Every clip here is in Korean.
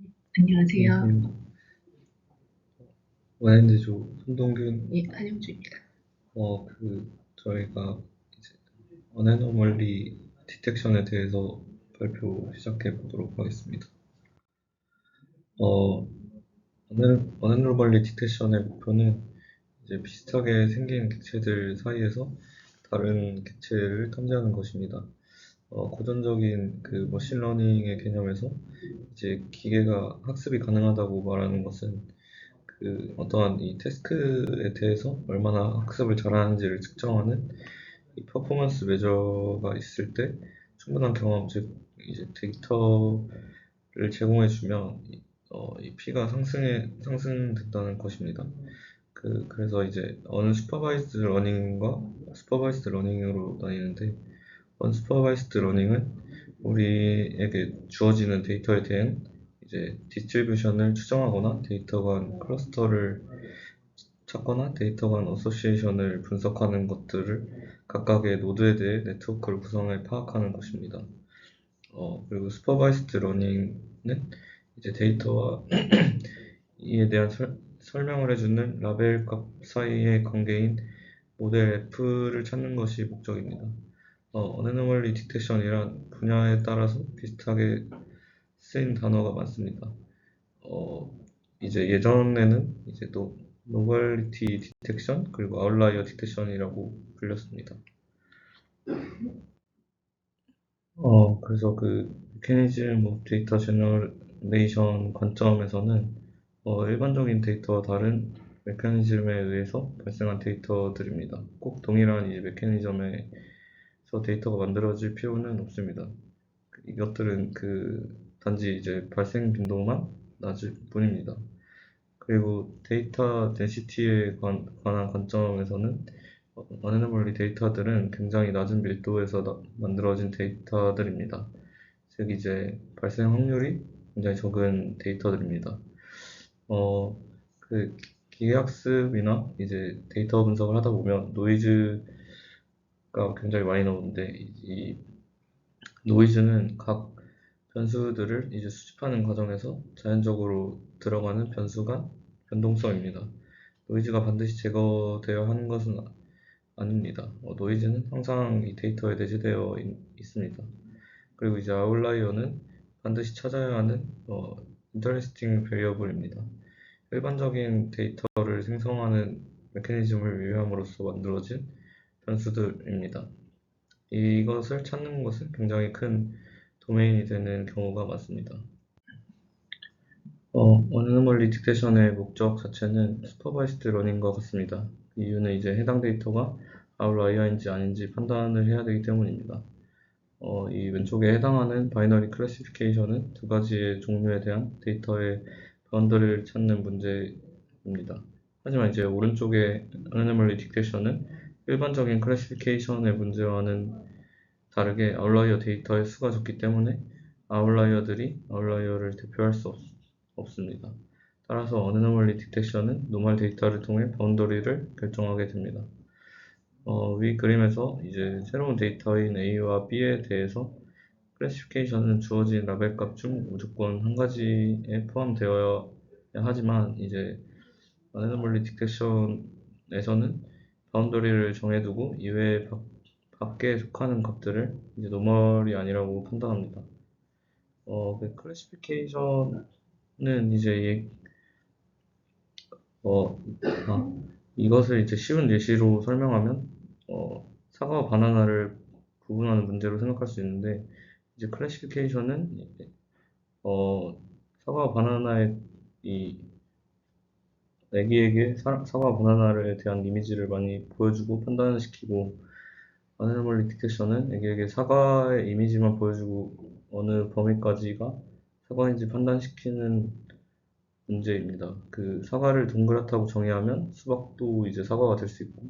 안녕하세요. 안녕하세요. 와인드조 손동균. 예, 한영주입니다. 저희가 이제 언어멀리 디텍션에 대해서 발표 시작해 보도록 하겠습니다. 어, 언어멀리 디텍션의 목표는 이제 비슷하게 생긴 객체들 사이에서 다른 객체를 탐지하는 것입니다. 고전적인 그 머신러닝의 개념에서 이제 기계가 학습이 가능하다고 말하는 것은 그 어떠한 이 태스크에 대해서 얼마나 학습을 잘하는지를 측정하는 이 퍼포먼스 메저가 있을 때 충분한 경험, 즉 이제 데이터를 제공해주면 이 P가 상승된다는 것입니다. 그래서 이제 언슈퍼바이스드 러닝과 슈퍼바이스드 러닝으로 나뉘는데, 언슈퍼바이스드 러닝은 우리에게 주어지는 데이터에 대한 이제 디스트리뷰션을 추정하거나 데이터 간 클러스터를 찾거나 데이터 간 어소시에이션을 분석하는 것들을 각각의 노드에 대해 네트워크를 구성해 파악하는 것입니다. 그리고 슈퍼바이스드 러닝은 이제 데이터와 이에 대한 설명을 해주는 라벨 값 사이의 관계인 모델 F를 찾는 것이 목적입니다. 어노멀리 디텍션이란 분야에 따라서 비슷하게 쓰인 단어가 많습니다. 어, 이제 예전에는 이제 또 노멀리티 디텍션 그리고 아웃라이어 디텍션이라고 불렸습니다. 그래서 그 메커니즘 오브 데이터 제너레이션 관점에서는 일반적인 데이터와 다른 메커니즘에 의해서 발생한 데이터들입니다. 꼭 동일한 이 메커니즘에서 데이터가 만들어질 필요는 없습니다. 이것들은 단지 이제 발생 빈도만 낮을 뿐입니다. 그리고 데이터 덴시티에 관한 관점에서는 어네너멀리 데이터들은 굉장히 낮은 밀도에서 만들어진 데이터들입니다. 즉 이제 발생 확률이 굉장히 적은 데이터들입니다. 어, 그 기계학습이나 이제 데이터 분석을 하다 보면 노이즈가 굉장히 많이 나오는데, 이 노이즈는 각 변수들을 이제 수집하는 과정에서 자연적으로 들어가는 변수 간 변동성입니다. 노이즈가 반드시 제거되어야 하는 것은 아닙니다. 노이즈는 항상 이 데이터에 내재되어 있습니다. 그리고 이제 아웃라이어는 반드시 찾아야 하는 인터레스팅 베리어블입니다. 일반적인 데이터를 생성하는 메커니즘을 위함으로써 만들어진 변수들입니다. 이것을 찾는 것은 굉장히 큰 도메인이 되는 경우가 많습니다. 어노멀리 디텍션의 목적 자체는 슈퍼바이스드 러닝과 같습니다. 이유는 이제 해당 데이터가 아웃라이어인지 아닌지 판단을 해야 되기 때문입니다. 이 왼쪽에 해당하는 바이너리 클래시피케이션은 두 가지의 종류에 대한 데이터의 바운더리를 찾는 문제입니다. 하지만 이제 오른쪽의 어노멀리 디텍션은 일반적인 클래시피케이션의 문제와는 다르게 아웃라이어 데이터의 수가 적기 때문에 아웃라이어들이 아웃라이어를 대표할 수 없습니다. 따라서 어노멀리 디텍션은 노멀 데이터를 통해 바운더리를 결정하게 됩니다. 위 그림에서 이제 새로운 데이터인 A와 B에 대해서 클래시피케이션은 주어진 라벨 값 중 무조건 한 가지에 포함되어야 하지만, 이제 어노멀리 디텍션에서는 바운더리를 정해두고 이외의 밖에 속하는 값들을 이제 노멀이 아니라고 판단합니다. 클래시피케이션은 이제 어, 이것을 이제 쉬운 예시로 설명하면 사과와 바나나를 구분하는 문제로 생각할 수 있는데, 이제 클래시피케이션은 어, 사과와 바나나의 이 애기에게 사과와 바나나에 대한 이미지를 많이 보여주고 판단을 시키고, 어노멀리 디텍션은 애기에게 사과의 이미지만 보여주고 어느 범위까지가 사과인지 판단시키는 문제입니다. 그 사과를 동그랗다고 정의하면 수박도 이제 사과가 될 수 있고,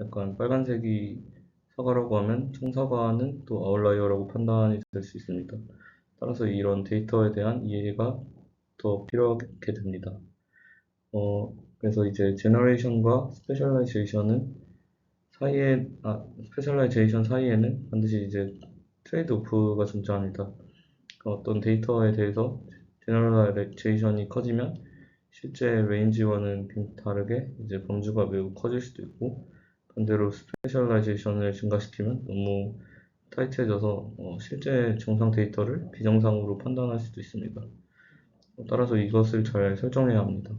약간 빨간색이 사과라고 하면 청사과는 또 아웃라이어라고 판단이 될 수 있습니다. 따라서 이런 데이터에 대한 이해가 더 필요하게 됩니다. 그래서 이제 제너레이션과 스페셜라이제이션 사이에는 반드시 이제 트레이드 오프가 존재합니다. 어떤 데이터에 대해서 제너럴라이제이션이 커지면 실제 레인지와는 다르게 이제 범주가 매우 커질 수도 있고, 반대로 스페셜라이제이션을 증가시키면 너무 타이트해져서 실제 정상 데이터를 비정상으로 판단할 수도 있습니다. 따라서 이것을 잘 설정해야 합니다.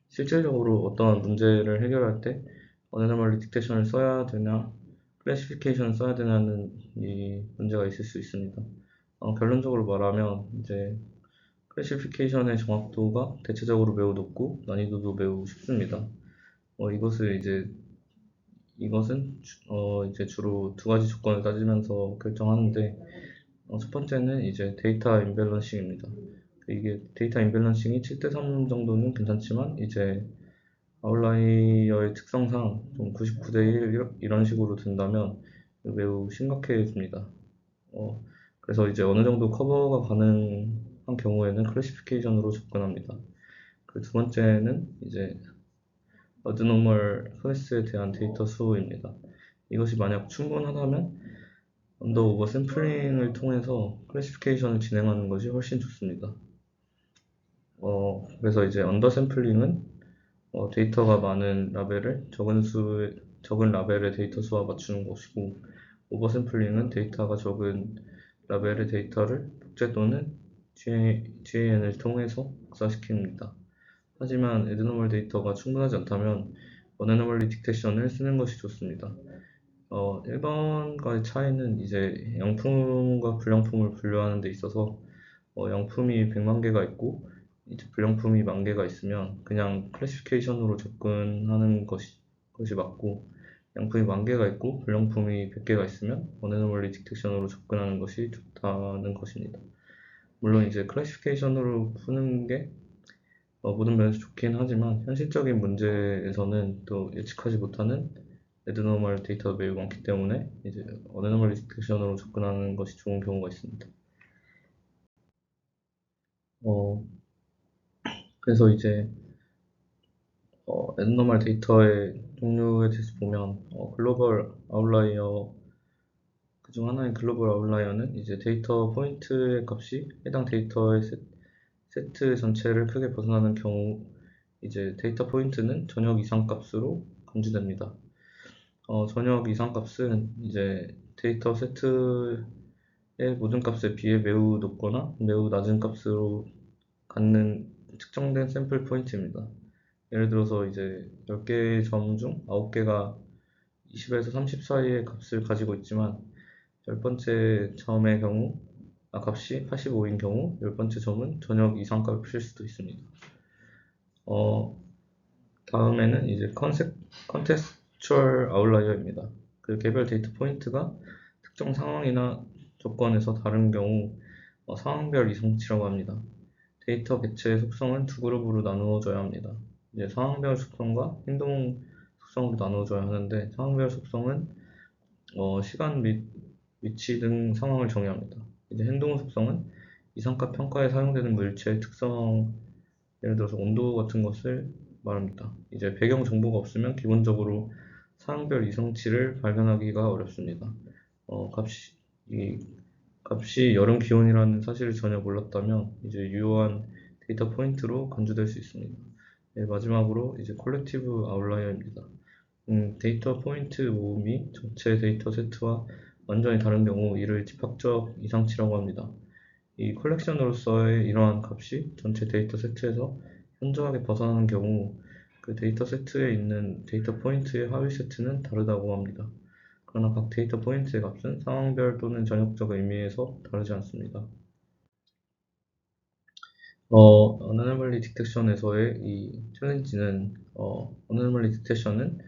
실질적으로 어떠한 문제를 해결할 때 어노멀리 디텍션을 써야 되냐, 클래시피케이션을 써야 되냐는 이 문제가 있을 수 있습니다. 결론적으로 말하면 이제 클래시피케이션의 정확도가 대체적으로 매우 높고 난이도도 매우 쉽습니다. 이것은 이제 주로 두 가지 조건을 따지면서 결정하는데, 첫 번째는 이제 데이터 임밸런싱입니다. 이게 데이터 임밸런싱이 7대3 정도는 괜찮지만 이제 아웃라이어의 특성상 좀 99대 1 이런 식으로 된다면 매우 심각해집니다. 그래서 이제 어느 정도 커버가 가능한 경우에는 클래시피케이션으로 접근합니다. 그 두 번째는 이제 어드노멀 클래스에 대한 데이터 수입니다. 이것이 만약 충분하다면 언더 오버 샘플링을 통해서 클래시피케이션을 진행하는 것이 훨씬 좋습니다. 그래서 이제 언더 샘플링은 데이터가 많은 라벨을 적은 라벨의 데이터 수와 맞추는 것이고, 오버 샘플링은 데이터가 적은 라벨의 데이터를 복제 또는 GAN을 통해서 복사시킵니다. 하지만 애드노멀 데이터가 충분하지 않다면 어노멀리 디텍션을 쓰는 것이 좋습니다. 1번과의 차이는 이제 영품과 불영품을 분류하는 데 있어서 영품이 100만 개가 있고 이제 불영품이 10,000개가 있으면 그냥 클래시피케이션으로 접근하는 것이 맞고, 영품이 10,000개가 있고 불영품이 100개가 있으면 어노멀리 디텍션으로 접근하는 것이 좋다는 것입니다. 물론 이제 클래시피케이션으로 푸는 게 모든 면에서 좋긴 하지만 현실적인 문제에서는 또 예측하지 못하는 애드노멀 데이터가 매우 많기 때문에 이제 어노멀리 디텍션으로 접근하는 것이 좋은 경우가 있습니다. 그래서 이제 애드노멀 데이터의 종류에 대해서 보면 글로벌 아웃라이어, 그중 하나인 글로벌 아웃라이어는 이제 데이터 포인트의 값이 해당 데이터의 세트 전체를 크게 벗어나는 경우, 이제 데이터 포인트는 전역 이상값으로 감지됩니다. 전역 이상값은 이제 데이터 세트의 모든 값에 비해 매우 높거나 매우 낮은 값으로 갖는 특정된 샘플 포인트입니다. 예를 들어서 이제 10개의 점 중 9개가 20에서 30 사이의 값을 가지고 있지만 10번째 점의 경우 값이 85인 경우 10번째 점은 전역 이상값일 수도 있습니다. 다음에는 이제 컨텍스추얼 아웃라이어입니다. 그 개별 데이터 포인트가 특정 상황이나 조건에서 다른 경우 상황별 이성치라고 합니다. 데이터 개체의 속성은 두 그룹으로 나누어져야 합니다. 이제 상황별 속성과 행동 속성으로 나누어져야 하는데, 상황별 속성은 시간 및 위치 등 상황을 정의합니다. 이제 행동 속성은 이상값 평가에 사용되는 물체의 특성, 예를 들어서 온도 같은 것을 말합니다. 이제 배경 정보가 없으면 기본적으로 상황별 이성치를 발견하기가 어렵습니다. 이 값이 여름 기온이라는 사실을 전혀 몰랐다면 이제 유효한 데이터 포인트로 간주될 수 있습니다. 네, 마지막으로 이제 콜렉티브 아웃라이어입니다. 데이터 포인트 모음이 전체 데이터 세트와 완전히 다른 경우 이를 집합적 이상치라고 합니다. 이 컬렉션으로서의 이러한 값이 전체 데이터 세트에서 현저하게 벗어나는 경우 그 데이터 세트에 있는 데이터 포인트의 하위 세트는 다르다고 합니다. 그러나 각 데이터 포인트의 값은 상황별 또는 전역적 의미에서 다르지 않습니다. 어노멀리 디텍션에서의 이 챌린지는 어노멀리 디텍션은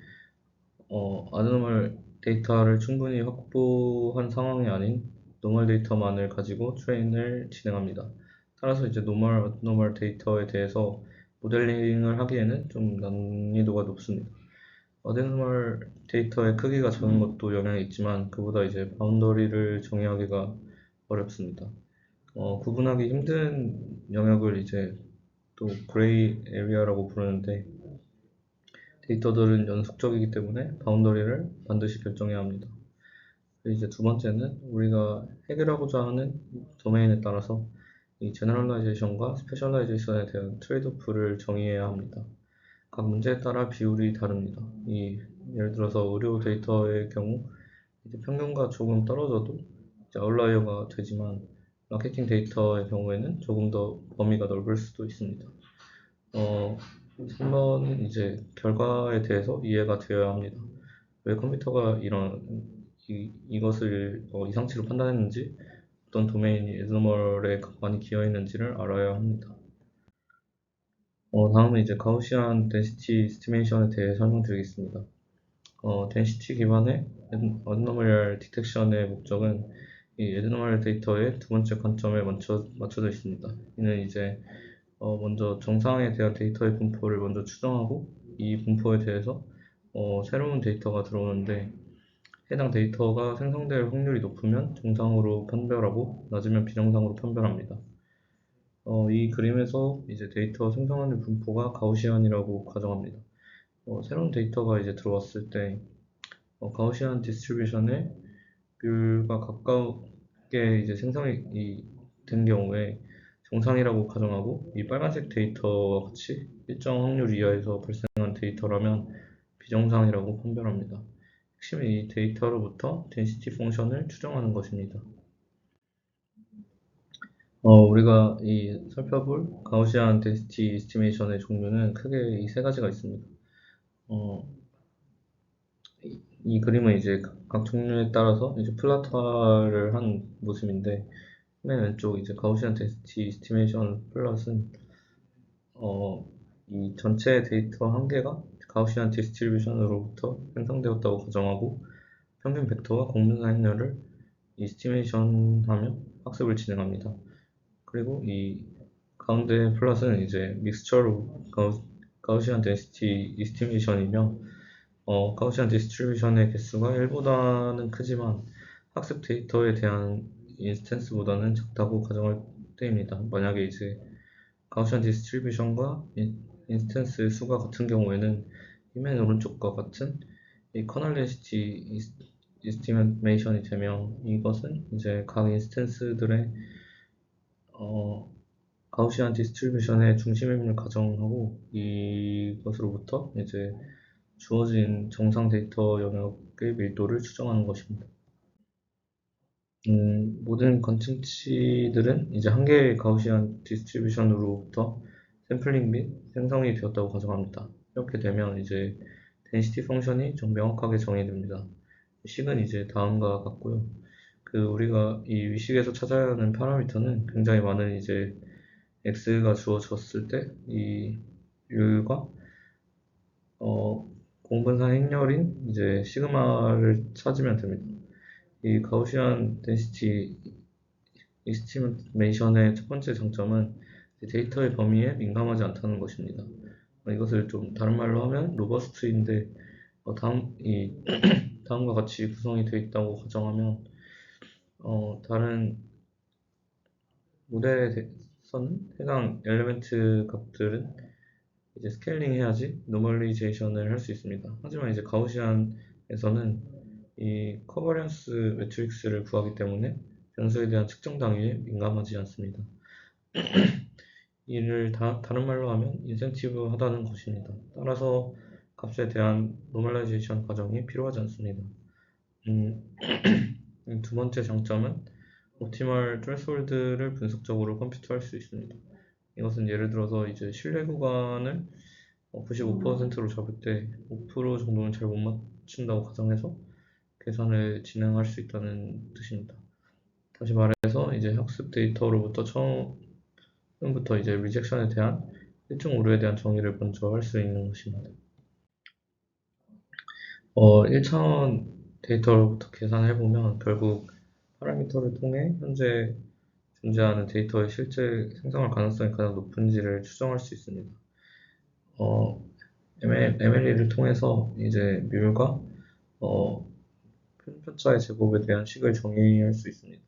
아노멀 데이터를 충분히 확보한 상황이 아닌 노멀 데이터만을 가지고 트레인을 진행합니다. 따라서 이제 노멀 데이터에 대해서 모델링을 하기에는 좀 난이도가 높습니다. 어드노멀 데이터의 크기가 작은 것도 영향이 있지만 그보다 이제 바운더리를 정의하기가 어렵습니다. 구분하기 힘든 영역을 이제 또 그레이 에리아라고 부르는데, 데이터들은 연속적이기 때문에 바운더리를 반드시 결정해야 합니다. 이제 두 번째는 우리가 해결하고자 하는 도메인에 따라서 이 제너럴라이제이션과 스페셜라이제이션에 대한 트레이드오프를 정의해야 합니다. 각 문제에 따라 비율이 다릅니다. 예를 들어서 의료 데이터의 경우 이제 평균과 조금 떨어져도 이제 아웃라이어가 되지만 마케팅 데이터의 경우에는 조금 더 범위가 넓을 수도 있습니다. 3번은 이제 결과에 대해서 이해가 되어야 합니다. 왜 컴퓨터가 이것을 이상치로 판단했는지, 어떤 도메인이 애드노멀에 많이 기여했는지를 알아야 합니다. 다음은 이제 가우시안 덴시티 에스티메이션에 대해 설명드리겠습니다. 덴시티 기반의 애드노멀 디텍션의 목적은 이 애드노멀 데이터의 두 번째 관점에 맞춰져 있습니다. 이는 이제 먼저 정상에 대한 데이터의 분포를 먼저 추정하고 이 분포에 대해서 새로운 데이터가 들어오는데 해당 데이터가 생성될 확률이 높으면 정상으로 판별하고 낮으면 비정상으로 판별합니다. 이 그림에서 이제 데이터 생성하는 분포가 가우시안이라고 가정합니다. 새로운 데이터가 이제 들어왔을 때 가우시안 디스트리뷰션의 비율과 가깝게 이제 생성이 된 경우에 정상이라고 가정하고 이 빨간색 데이터와 같이 일정 확률 이하에서 발생한 데이터라면 비정상이라고 판별합니다. 핵심은 이 데이터로부터 덴시티 펑션을 추정하는 것입니다. 우리가 살펴볼 가우시안 덴시티 에스티메이션의 종류는 크게 이 세 가지가 있습니다. 이 그림은 이제 각 종류에 따라서 이제 플라트화를 한 모습인데, 맨 왼쪽 이제 가우시안 덴시티 에스티메이션 플롯은 이 전체 데이터 한 개가 가우시안 디스트리뷰션으로부터 생성되었다고 가정하고 평균 벡터와 공분사 행렬을 이스티메이션하며 학습을 진행합니다. 그리고 이 가운데 플롯은 이제 믹스처로 가우시안 덴시티 이스티메이션이며 가우시안 디스트리뷰션의 개수가 1보다는 크지만 학습 데이터에 대한 인스턴스보다는 작다고 가정할 때입니다. 만약에 이제 가우시안 디스트리뷰션과 인스턴스 수가 같은 경우에는 맨 오른쪽과 같은 이 커널 덴시티 이스티메이션이 되면 이것은 이제 각 인스턴스들의 가우시안 디스트리뷰션의 중심임을 가정하고 이것으로부터 이제 주어진 정상 데이터 영역의 밀도를 추정하는 것입니다. 모든 건층치들은 이제 한 개의 가우시안 디스트리뷰션으로부터 샘플링 및 생성이 되었다고 가정합니다. 이렇게 되면 이제 덴시티 펑션이 좀 명확하게 정의됩니다. 식은 이제 다음과 같고요. 우리가 이 위식에서 찾아야 하는 파라미터는 굉장히 많은 이제 x가 주어졌을 때 이 율과 공분사 행렬인 이제 시그마를 찾으면 됩니다. 이 가우시안 덴시티 이스티메이션의 첫 번째 장점은 데이터의 범위에 민감하지 않다는 것입니다. 이것을 좀 다른 말로 하면 로버스트인데 다음과 같이 구성이 되어 있다고 가정하면 다른 모델에서는 해당 엘리멘트 값들은 이제 스케일링 해야지 노멀리제이션을 할 수 있습니다. 하지만 이제 가우시안에서는 이 커버런스 매트릭스를 구하기 때문에 변수에 대한 측정 단위에 민감하지 않습니다. 이를 다른 말로 하면 인센티브 하다는 것입니다. 따라서 값에 대한 노멀라이제이션 과정이 필요하지 않습니다. 두 번째 장점은 옵티멀 트레스홀드를 분석적으로 컴퓨트할 수 있습니다. 이것은 예를 들어서 이제 신뢰 구간을 95%로 잡을 때 5% 정도는 잘 못 맞춘다고 가정해서 계산을 진행할 수 있다는 뜻입니다. 다시 말해서 이제 학습 데이터로부터 처음부터 이제 리젝션에 대한 일정 오류에 대한 정의를 먼저 할 수 있는 것입니다. 1차원 데이터로부터 계산해보면 결국 파라미터를 통해 현재 존재하는 데이터의 실제 생성할 가능성이 가장 높은지를 추정할 수 있습니다. MLE를 통해서 이제 뮬과 편차의 제곱에 대한 식을 정의할 수 있습니다.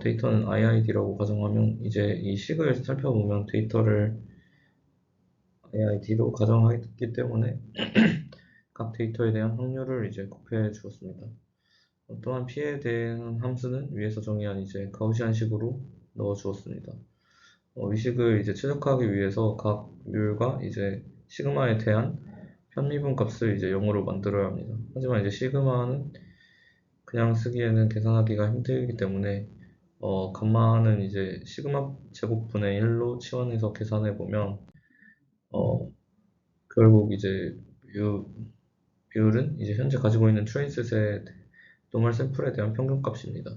데이터는 IID라고 가정하면 이제 이 식을 살펴보면 데이터를 IID로 가정하기 때문에 각 데이터에 대한 확률을 이제 곱해 주었습니다. 또한 p에 대한 함수는 위에서 정의한 이제 가우시안식으로 넣어 주었습니다. 위식을 이제 최적화하기 위해서 각 뮬과 이제 시그마에 대한 편미분 값을 이제 0으로 만들어야 합니다. 하지만 이제 시그마는 그냥 쓰기에는 계산하기가 힘들기 때문에 감마는 이제 시그마 제곱분의 1로 치환해서 계산해 보면 결국 이제 비율은 이제 현재 가지고 있는 트레이셋의 노멀 샘플에 대한 평균값입니다.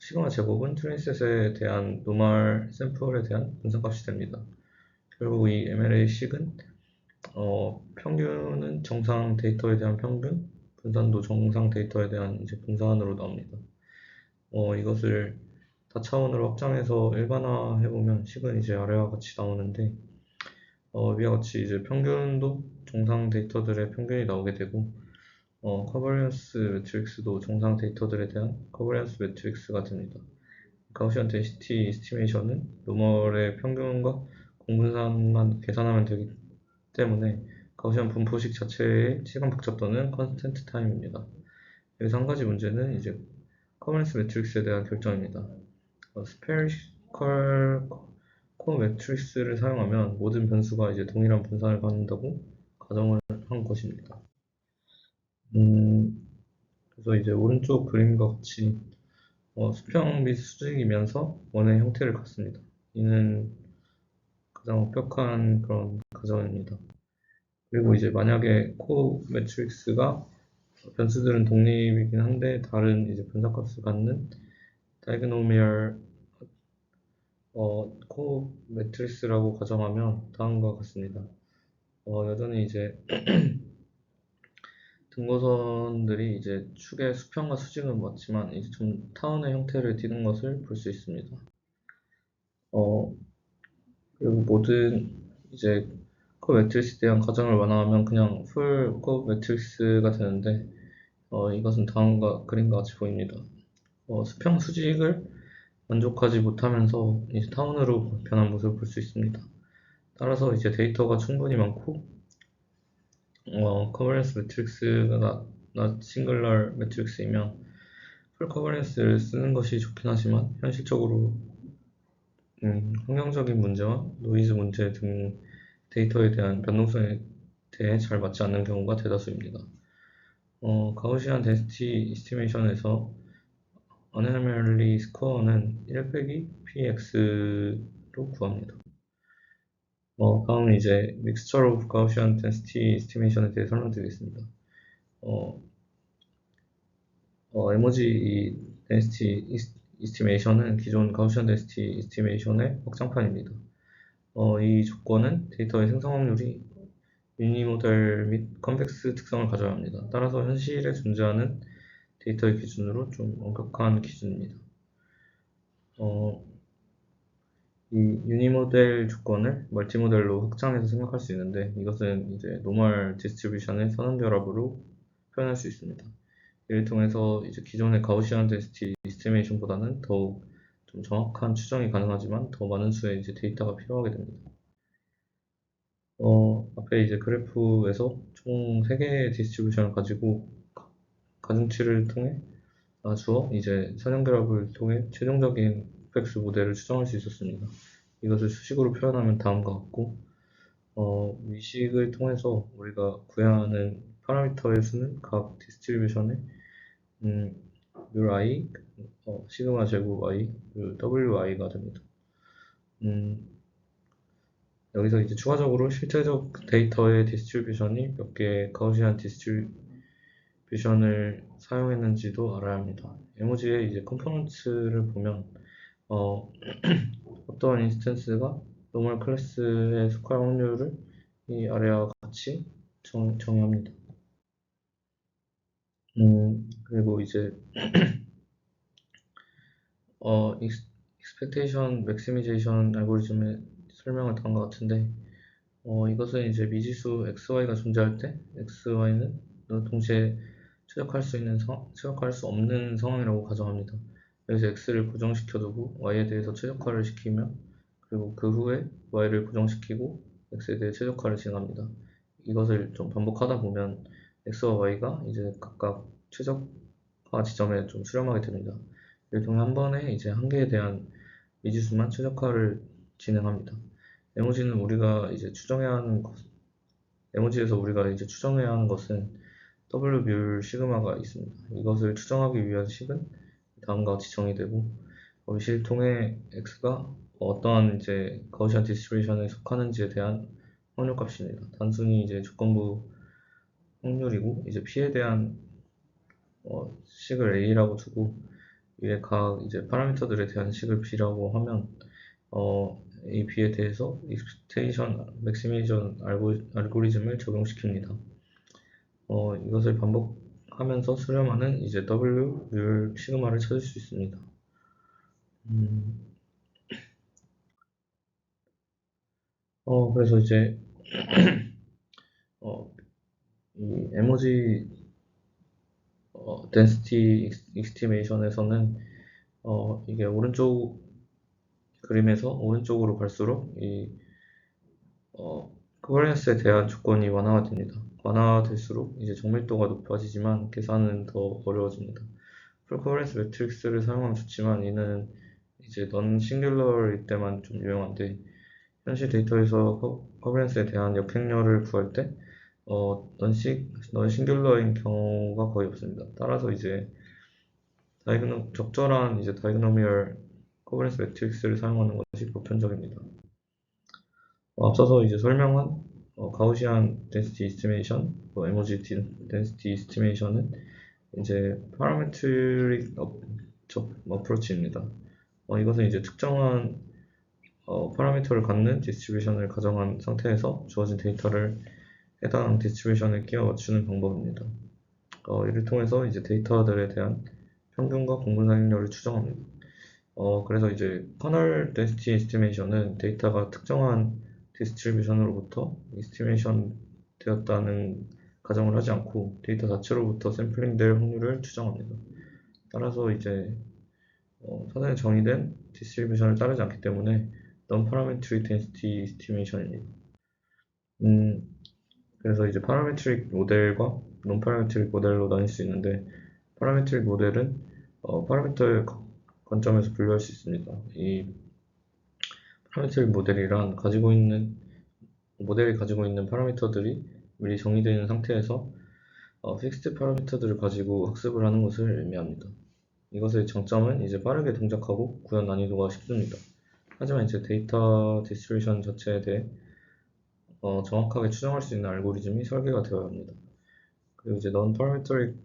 시그마 제곱은 트레이셋에 대한 노멀 샘플에 대한 분산값이 됩니다. 결국 이 MLA식은 평균은 정상 데이터에 대한 평균, 분산도 정상 데이터에 대한 이제 분산으로 나옵니다. 이것을 다차원으로 확장해서 일반화해보면 식은 이제 아래와 같이 나오는데, 위와 같이 이제 평균도 정상 데이터들의 평균이 나오게 되고, 커버리언스 매트릭스도 정상 데이터들에 대한 커버리언스 매트릭스가 됩니다. 가우시안 덴시티 이스티메이션은 노멀의 평균과 공분산만 계산하면 되기 때문에 가우시안 분포식 자체의 시간 복잡도는 컨스턴트 타임입니다. 여기서 한 가지 문제는 이제 커버리언스 매트릭스에 대한 결정입니다. 스페리컬 코어 매트릭스를 사용하면 모든 변수가 이제 동일한 분산을 갖는다고 가정을 한 것입니다. 그래서 이제 오른쪽 그림과 같이 수평 및 수직이면서 원의 형태를 갖습니다. 이는 가장 엄격한 그런 가정입니다. 그리고 이제 만약에 코어 매트릭스가 변수들은 독립이긴 한데 다른 이제 분산값을 갖는 다이그노미얼 코어 매트리스라고 가정하면 다음과 같습니다. 여전히 이제 등고선들이 이제 축의 수평과 수직은 맞지만 이제 좀 타원의 형태를 띠는 것을 볼 수 있습니다. 그리고 모든 이제 코어 매트리스에 대한 가정을 완화하면 그냥 풀 코어 매트리스가 되는데 이것은 다음과 그림과 같이 보입니다. 수평 수직을 만족하지 못하면서 이제 타원으로 변한 모습을 볼 수 있습니다. 따라서 이제 데이터가 충분히 많고 커버런스 매트릭스가 싱글러 매트릭스이면 풀 커버런스를 쓰는 것이 좋긴 하지만 현실적으로 환경적인 문제와 노이즈 문제 등 데이터에 대한 변동성에 대해 잘 맞지 않는 경우가 대다수입니다. 가우시안 덴시티 이스티메이션에서 어네멀리 스코어는 1 빼기 px로 구합니다. 다음은 이제 Mixture of Gaussian Density Estimation에 대해 설명드리겠습니다. 에모지 이 Density Estimation은 기존 Gaussian Density Estimation의 확장판입니다. 이 조건은 데이터의 생성 확률이 유니모델 및 컨벡스 특성을 가져야 합니다. 따라서 현실에 존재하는 데이터의 기준으로 좀 엄격한 기준입니다. 이 유니모델 조건을 멀티모델로 확장해서 생각할 수 있는데 이것은 이제 노멀 디스트리뷰션의 선언결합으로 표현할 수 있습니다. 이를 통해서 이제 기존의 가우시안 덴시티 이스티메이션보다는 더욱 좀 정확한 추정이 가능하지만 더 많은 수의 이제 데이터가 필요하게 됩니다. 앞에 이제 그래프에서 총 3개의 디스트리뷰션을 가지고 가중치를 통해 나주어 이제 선형결합을 통해 최종적인 FX 모델을 추정할 수 있었습니다. 이것을 수식으로 표현하면 다음과 같고 위식을 통해서 우리가 구해야 하는 파라미터의 수는 각 디스트리뷰션의 물 i, 시그마 제곱 i, wi가 됩니다. 여기서 이제 추가적으로 실제적 데이터의 디스트리뷰션이 몇 개의 가우시안 디스트리뷰션을 사용했는지도 알아야 합니다. 에모지의 이제 컴포넌츠를 보면 어떠한 인스턴스가 노멀 클래스의 속할 확률을 이 아래와 같이 정의합니다. 그리고 이제 expectation maximization 알고리즘의 설명을 다한 것 같은데 이것은 이제 미지수 xy가 존재할 때 xy는 동시에 최적화할 수 없는 상황이라고 가정합니다. 여기서 x를 고정시켜두고 y에 대해서 최적화를 시키면 그리고 그 후에 y를 고정시키고 x에 대해 최적화를 진행합니다. 이것을 좀 반복하다 보면 x와 y가 이제 각각 최적 지점에 좀 수렴하게 됩니다. 이를 통해 한 번에 이제 한 개에 대한 미지수만 최적화를 진행합니다. 에모지는 우리가 이제 추정해야 하는 것, 에모지에서 우리가 이제 추정해야 하는 것은 W 비율 시그마가 있습니다. 이것을 추정하기 위한 식은 다음과 같이 정의되고, 이 식을 통해 x가 어떠한 이제 가우시안 디스트리뷰션에 속하는지에 대한 확률값입니다. 단순히 이제 조건부 확률이고, 이제 p에 대한 식을 a라고 두고 위에 각 이제 파라미터들에 대한 식을 b라고 하면 a, b에 대해서 익스펙테이션 맥시미전 알고리즘을 적용시킵니다. 이것을 반복하면서 수렴하는 이제 W 율 시그마를 찾을 수 있습니다. 그래서 이제 이 에모지 density estimation에서는 이게 오른쪽 그림에서 오른쪽으로 갈수록 이 코버넌스에 대한 조건이 완화가 됩니다. 완화될수록 이제 정밀도가 높아지지만 계산은 더 어려워집니다. 풀커버넌스 매트릭스를 사용하면 좋지만 이는 이제 넌 싱귤러일 때만 좀 유용한데 현실 데이터에서 커버넌스에 대한 역행렬을 구할 때 넌 싱귤러인 경우가 거의 없습니다. 따라서 이제 적절한 이제 다이그노미얼 커버넌스 매트릭스를 사용하는 것이 보편적입니다. 앞서서 이제 설명한 가우시안 덴시티 이스티메이션, 에모지 덴시티 이스티메이션은 이제 파라메트릭 어프로치입니다. 이것은 이제 특정한 파라미터를 갖는 디스트리뷰션을 가정한 상태에서 주어진 데이터를 해당 디스트리뷰션에 끼워 맞추는 방법입니다. 이를 통해서 이제 데이터들에 대한 평균과 공분상률을 추정합니다. 그래서 이제 커널 덴시티 에스티메이션은 데이터가 특정한 디스트리뷰션으로부터 에스티메이션 되었다는 가정을 하지 않고 데이터 자체로부터 샘플링 될 확률을 추정합니다. 따라서 이제 사전에 정의된 디스트리뷰션을 따르지 않기 때문에 non-parametric density estimation입니다. 그래서 이제 파라메트릭 모델과 non-parametric 모델로 나뉠 수 있는데 파라메트릭 모델은 파라미터의 관점에서 분류할 수 있습니다. 이 파라메트릭 모델이란 모델이 가지고 있는 파라미터들이 미리 정의되어 있는 상태에서 픽스드 파라미터들을 가지고 학습을 하는 것을 의미합니다. 이것의 장점은 이제 빠르게 동작하고 구현 난이도가 쉽습니다. 하지만 이제 데이터 디스트리뷰션 자체에 대해 정확하게 추정할 수 있는 알고리즘이 설계가 되어야 합니다. 그리고 이제 non-parametric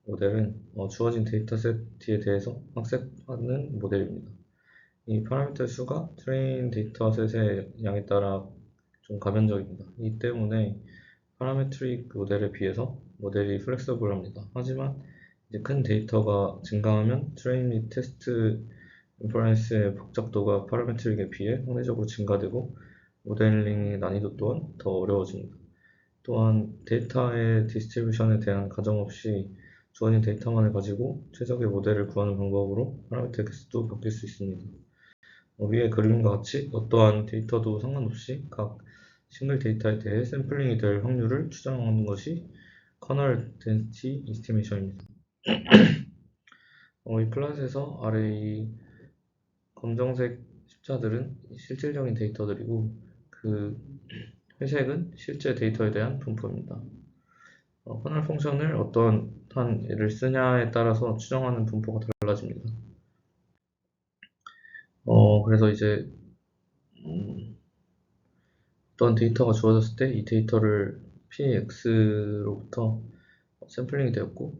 모델은 주어진 데이터셋에 대해서 학습하는 모델입니다. 이 파라미터 수가 트레인 데이터셋의 양에 따라 좀 가변적입니다. 이 때문에 파라메트릭 모델에 비해서 모델이 플렉서블합니다. 하지만 이제 큰 데이터가 증가하면 트레인 및 테스트 인퍼런스의 복잡도가 파라메트릭에 비해 상대적으로 증가되고 모델링의 난이도 또한 더 어려워집니다. 또한 데이터의 디스트리뷰션에 대한 가정 없이 주어진 데이터만을 가지고 최적의 모델을 구하는 방법으로 파라미터 개수도 바뀔 수 있습니다. 위의 그림과 같이 어떠한 데이터도 상관없이 각 싱글 데이터에 대해 샘플링이 될 확률을 추정하는 것이 커널 덴시티 이스티메이션입니다. 이 플롯에서 아래 이 검정색 십자들은 실질적인 데이터들이고 그 회색은 실제 데이터에 대한 분포입니다. 커널 펑션을 어떠한 예를 쓰냐에 따라서 추정하는 분포가 달라집니다. 그래서 이제 어떤 데이터가 주어졌을 때 이 데이터를 px로부터 샘플링이 되었고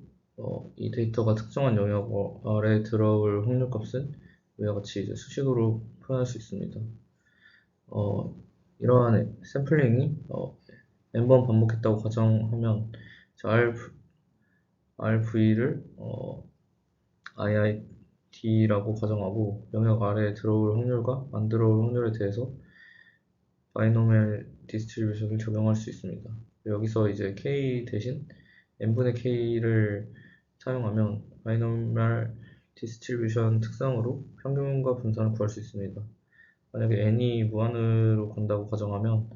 이 데이터가 특정한 영역 아래에 들어올 확률값은 위와 같이 이제 수식으로 표현할 수 있습니다. 이러한 샘플링이 n번 반복했다고 가정하면 RV를 IIT라고 가정하고 영역 아래에 들어올 확률과 안 들어올 확률에 대해서 바이노미얼 디스트리뷰션을 적용할 수 있습니다. 여기서 이제 K 대신 n분의 K를 사용하면 바이노미얼 디스트리뷰션 특성으로 평균과 분산을 구할 수 있습니다. 만약에 n이 무한으로 간다고 가정하면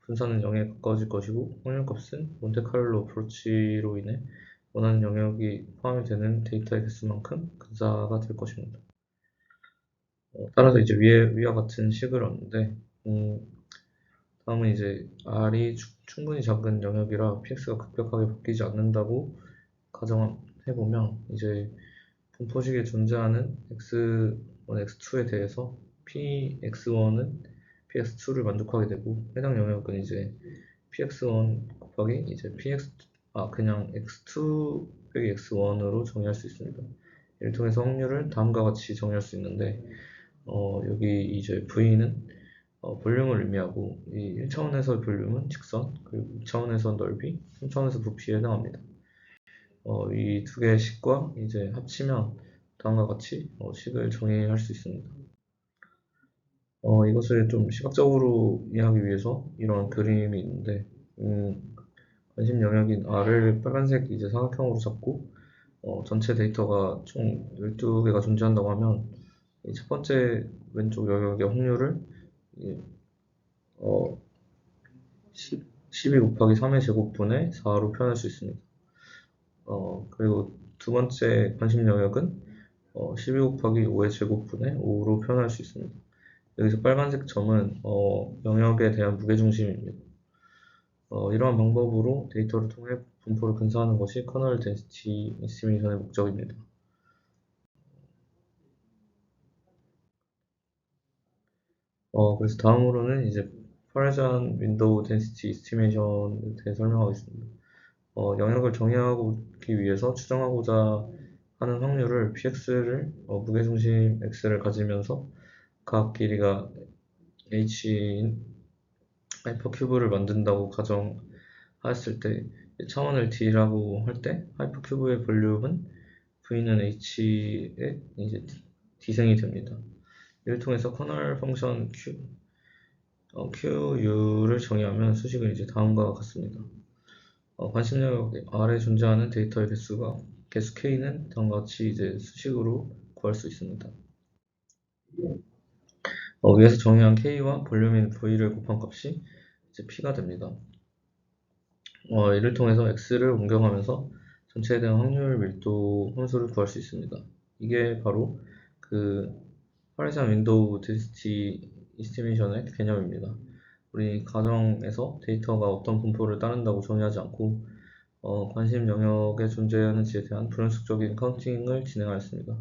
분산은 0에 가까워질 것이고 확률값은 몬테카를로 어프로치로 인해 원하는 영역이 포함이 되는 데이터의 개수만큼 근사가 될 것입니다. 따라서 이제 위와 같은 식을 얻는데, 다음은 이제 R이 충분히 작은 영역이라 px가 급격하게 바뀌지 않는다고 가정해보면, 이제 분포식에 존재하는 x1, x2에 대해서 px1은 px2를 만족하게 되고, 해당 영역은 이제 px1 곱하기 이제 그냥 x2 빼기 x1으로 정의할 수 있습니다. 이를 통해서 확률을 다음과 같이 정의할 수 있는데, 여기 이제 v는 볼륨을 의미하고, 이 1차원에서의 볼륨은 직선, 그리고 2차원에서 넓이, 3차원에서 부피에 해당합니다. 이 두 개의 식과 이제 합치면 다음과 같이 식을 정의할 수 있습니다. 이것을 좀 시각적으로 이해하기 위해서 이런 그림이 있는데, 관심 영역인 R을 빨간색 이제 삼각형으로 잡고, 전체 데이터가 총 12개가 존재한다고 하면, 이 첫 번째 왼쪽 영역의 확률을 12 곱하기 3의 제곱분의 4로 표현할 수 있습니다. 그리고 두 번째 관심 영역은 12 곱하기 5의 제곱분의 5로 표현할 수 있습니다. 여기서 빨간색 점은 영역에 대한 무게중심입니다. 이러한 방법으로 데이터를 통해 분포를 근사하는 것이 커널 덴시티 에스티메이션의 목적입니다. 그래서 다음으로는 이제 파레잔 윈도우 덴시티 에스티메이션에 대해 설명하겠습니다. 영역을 정의하기 위해서 추정하고자 하는 확률을 px를 무게중심 x를 가지면서 각 길이가 h인 하이퍼큐브를 만든다고 가정하였을 때, 차원을 d라고 할 때 하이퍼큐브의 볼륨은 v는 h의 이제 d승이 됩니다. 이를 통해서 커널 펑션 QU를 정의하면 수식은 이제 다음과 같습니다. 관심 영역 R에 존재하는 데이터의 개수 K는 다음과 같이 이제 수식으로 구할 수 있습니다. 위에서 정의한 K와 볼륨인 V를 곱한 값이 이제 P가 됩니다. 이를 통해서 X를 옮겨가면서 전체에 대한 확률 밀도 함수를 구할 수 있습니다. 이게 바로 그 파레산 윈도우 덴시티 이스티메이션의 개념입니다. 우리 가정에서 데이터가 어떤 분포를 따른다고 정의하지 않고 관심 영역에 존재하는지에 대한 불연속적인 카운팅을 진행하였습니다.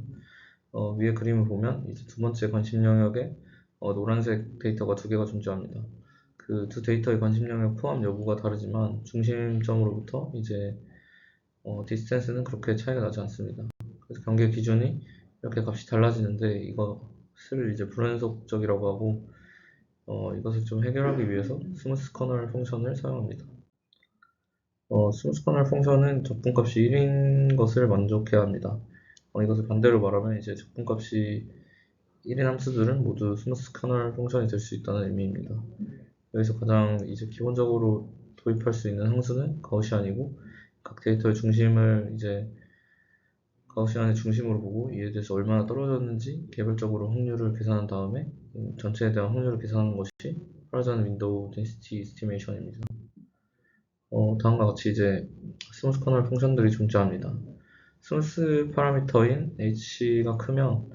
위에 그림을 보면 이제 두 번째 관심 영역에 노란색 데이터가 두 개가 존재합니다. 그 두 데이터의 관심 영역 포함 여부가 다르지만 중심점으로부터 이제 디스턴스는 그렇게 차이가 나지 않습니다. 그래서 경계 기준이 이렇게 값이 달라지는데, 이것을 이제 불연속적이라고 하고, 이것을 좀 해결하기 위해서 스무스 커널 펑션을 사용합니다. 스무스 커널 펑션은 적분값이 1인 것을 만족해야 합니다. 이것을 반대로 말하면 이제 적분값이 1인 함수들은 모두 스무스 커널 펑션이 될 수 있다는 의미입니다. 여기서 가장 이제 기본적으로 도입할 수 있는 함수는 가우시안이고, 각 데이터의 중심을 이제 가우시안의 중심으로 보고 이에 대해서 얼마나 떨어졌는지 개별적으로 확률을 계산한 다음에 전체에 대한 확률을 계산하는 것이 파레잔 윈도우 덴시티 이스티메이션입니다. 다음과 같이 이제 스무스 커널 펑션들이 존재합니다. 스무스 파라미터인 h가 크면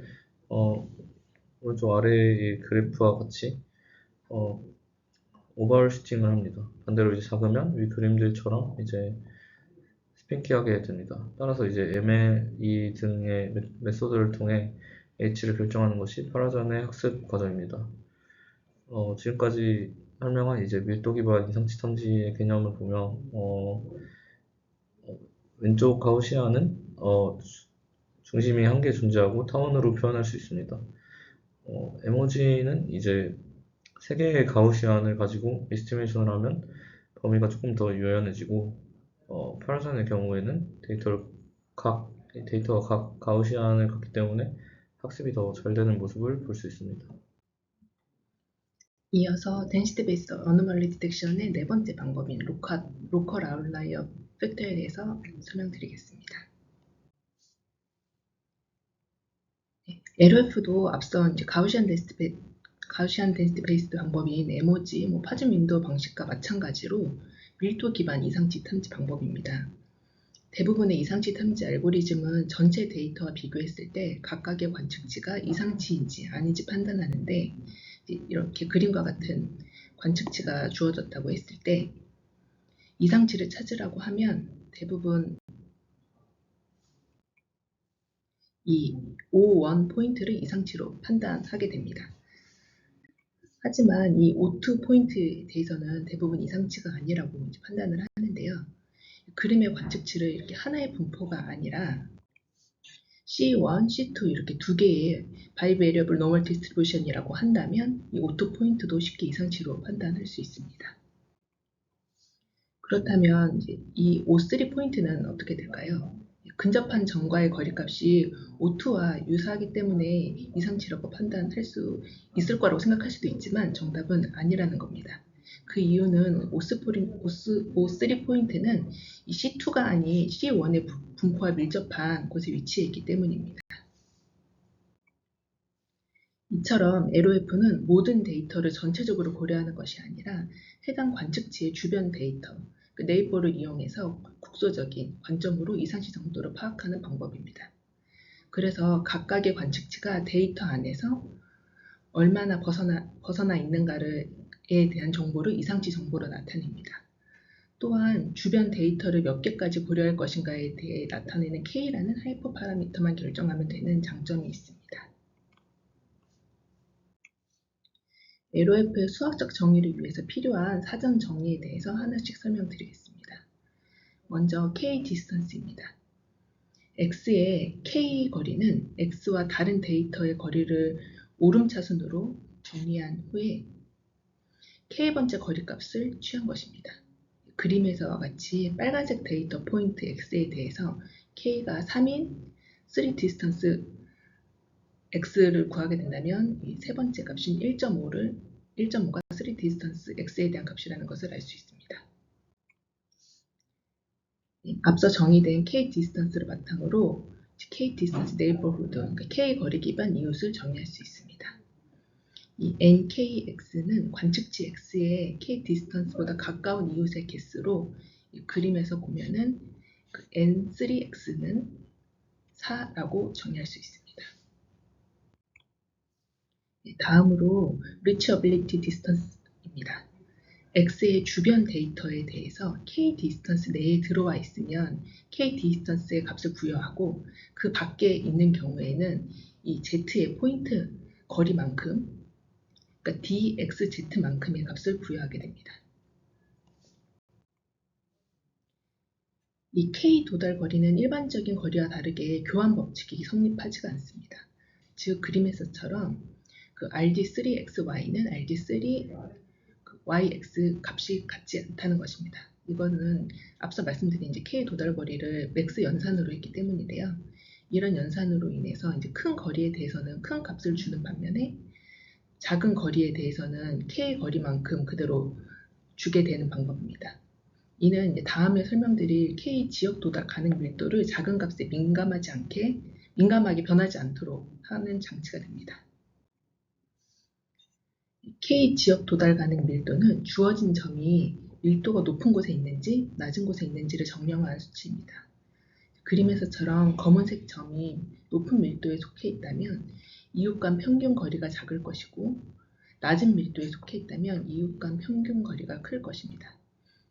오른쪽 아래의 그래프와 같이 오버슈팅을 합니다. 반대로 이제 작으면 위 그림들처럼 이제 스핑키하게 됩니다. 따라서 이제 MLE 등의 메소드를 통해 H를 결정하는 것이 파라잔의 학습 과정입니다. 지금까지 설명한 이제 밀도 기반 이상치 탐지의 개념을 보면 왼쪽 가우시안은 중심이 한 개 존재하고 타원으로 표현할 수 있습니다. 에모지는 이제 세 개의 가우시안을 가지고 에스티메이션을 하면 범위가 조금 더 유연해지고, 파라산의 경우에는 데이터가 각 가우시안을 갖기 때문에 학습이 더 잘 되는 모습을 볼 수 있습니다. 이어서 덴시티 베이스 어노멀리 디텍션의 네 번째 방법인 로컬 아웃라이어 팩터에 대해서 설명드리겠습니다. LOF도 앞선 이제 가우시안 덴시티 베이스드 방법인 에모지, 파즘 윈도우 방식과 마찬가지로 밀도 기반 이상치 탐지 방법입니다. 대부분의 이상치 탐지 알고리즘은 전체 데이터와 비교했을 때 각각의 관측치가 이상치인지 아닌지 판단하는데, 이렇게 그림과 같은 관측치가 주어졌다고 했을 때 이상치를 찾으라고 하면 대부분 이 O1 포인트를 이상치로 판단하게 됩니다. 하지만 이 O2 포인트에 대해서는 대부분 이상치가 아니라고 이제 판단을 하는데요. 그림의 관측치를 이렇게 하나의 분포가 아니라 C1, C2 이렇게 두 개의 바이베리어블 노멀 디스트리뷰션이라고 한다면 이 O2 포인트도 쉽게 이상치로 판단할 수 있습니다. 그렇다면 이제 이 O3 포인트는 어떻게 될까요? 근접한 점과의 거리값이 O2와 유사하기 때문에 이상치라고 판단할 수 있을 거라고 생각할 수도 있지만 정답은 아니라는 겁니다. 그 이유는 O3 포인트는 이 C2가 아닌 C1의 분포와 밀접한 곳에 위치해 있기 때문입니다. 이처럼 LOF는 모든 데이터를 전체적으로 고려하는 것이 아니라 해당 관측지의 주변 데이터, 네이버를 이용해서 국소적인 관점으로 이상치 정도를 파악하는 방법입니다. 그래서 각각의 관측치가 데이터 안에서 얼마나 벗어나 있는가에 대한 정보를 이상치 정보로 나타냅니다. 또한 주변 데이터를 몇 개까지 고려할 것인가에 대해 나타내는 K라는 하이퍼 파라미터만 결정하면 되는 장점이 있습니다. LOF의 수학적 정의를 위해서 필요한 사전 정의에 대해서 하나씩 설명드리겠습니다. 먼저 K 디스턴스입니다. X의 K 거리는 X와 다른 데이터의 거리를 오름차순으로 정리한 후에 K번째 거리값을 취한 것입니다. 그림에서와 같이 빨간색 데이터 포인트 X에 대해서 K가 3인 3 디스턴스 X를 구하게 된다면 이 세 번째 값인 1.5가 3 디스턴스 X에 대한 값이라는 것을 알 수 있습니다. 앞서 정의된 K 디스턴스를 바탕으로 K 디스턴스 네이버후드, 그러니까 K 거리 기반 이웃을 정의할 수 있습니다. 이 NKX는 관측치 X의 K 디스턴스보다 가까운 이웃의 개수로 이 그림에서 보면은 그 N3X는 4라고 정의할 수 있습니다. 다음으로 Reachability Distance입니다. X의 주변 데이터에 대해서 K 디스턴스 내에 들어와 있으면 K 디스턴스의 값을 부여하고 그 밖에 있는 경우에는 이 Z의 포인트 거리만큼, 그러니까 dxz만큼의 값을 부여하게 됩니다. 이 K 도달 거리는 일반적인 거리와 다르게 교환 법칙이 성립하지가 않습니다. 즉 그림에서처럼 그 RD3XY는 RD3YX 값이 같지 않다는 것입니다. 이거는 앞서 말씀드린 이제 K 도달 거리를 맥스 연산으로 했기 때문인데요. 이런 연산으로 인해서 이제 큰 거리에 대해서는 큰 값을 주는 반면에 작은 거리에 대해서는 K 거리만큼 그대로 주게 되는 방법입니다. 이는 이제 다음에 설명드릴 K 지역 도달 가능 밀도를 작은 값에 민감하게 변하지 않도록 하는 장치가 됩니다. K 지역 도달 가능 밀도는 주어진 점이 밀도가 높은 곳에 있는지 낮은 곳에 있는지를 정량화한 수치입니다. 그림에서처럼 검은색 점이 높은 밀도에 속해 있다면 이웃 간 평균 거리가 작을 것이고 낮은 밀도에 속해 있다면 이웃 간 평균 거리가 클 것입니다.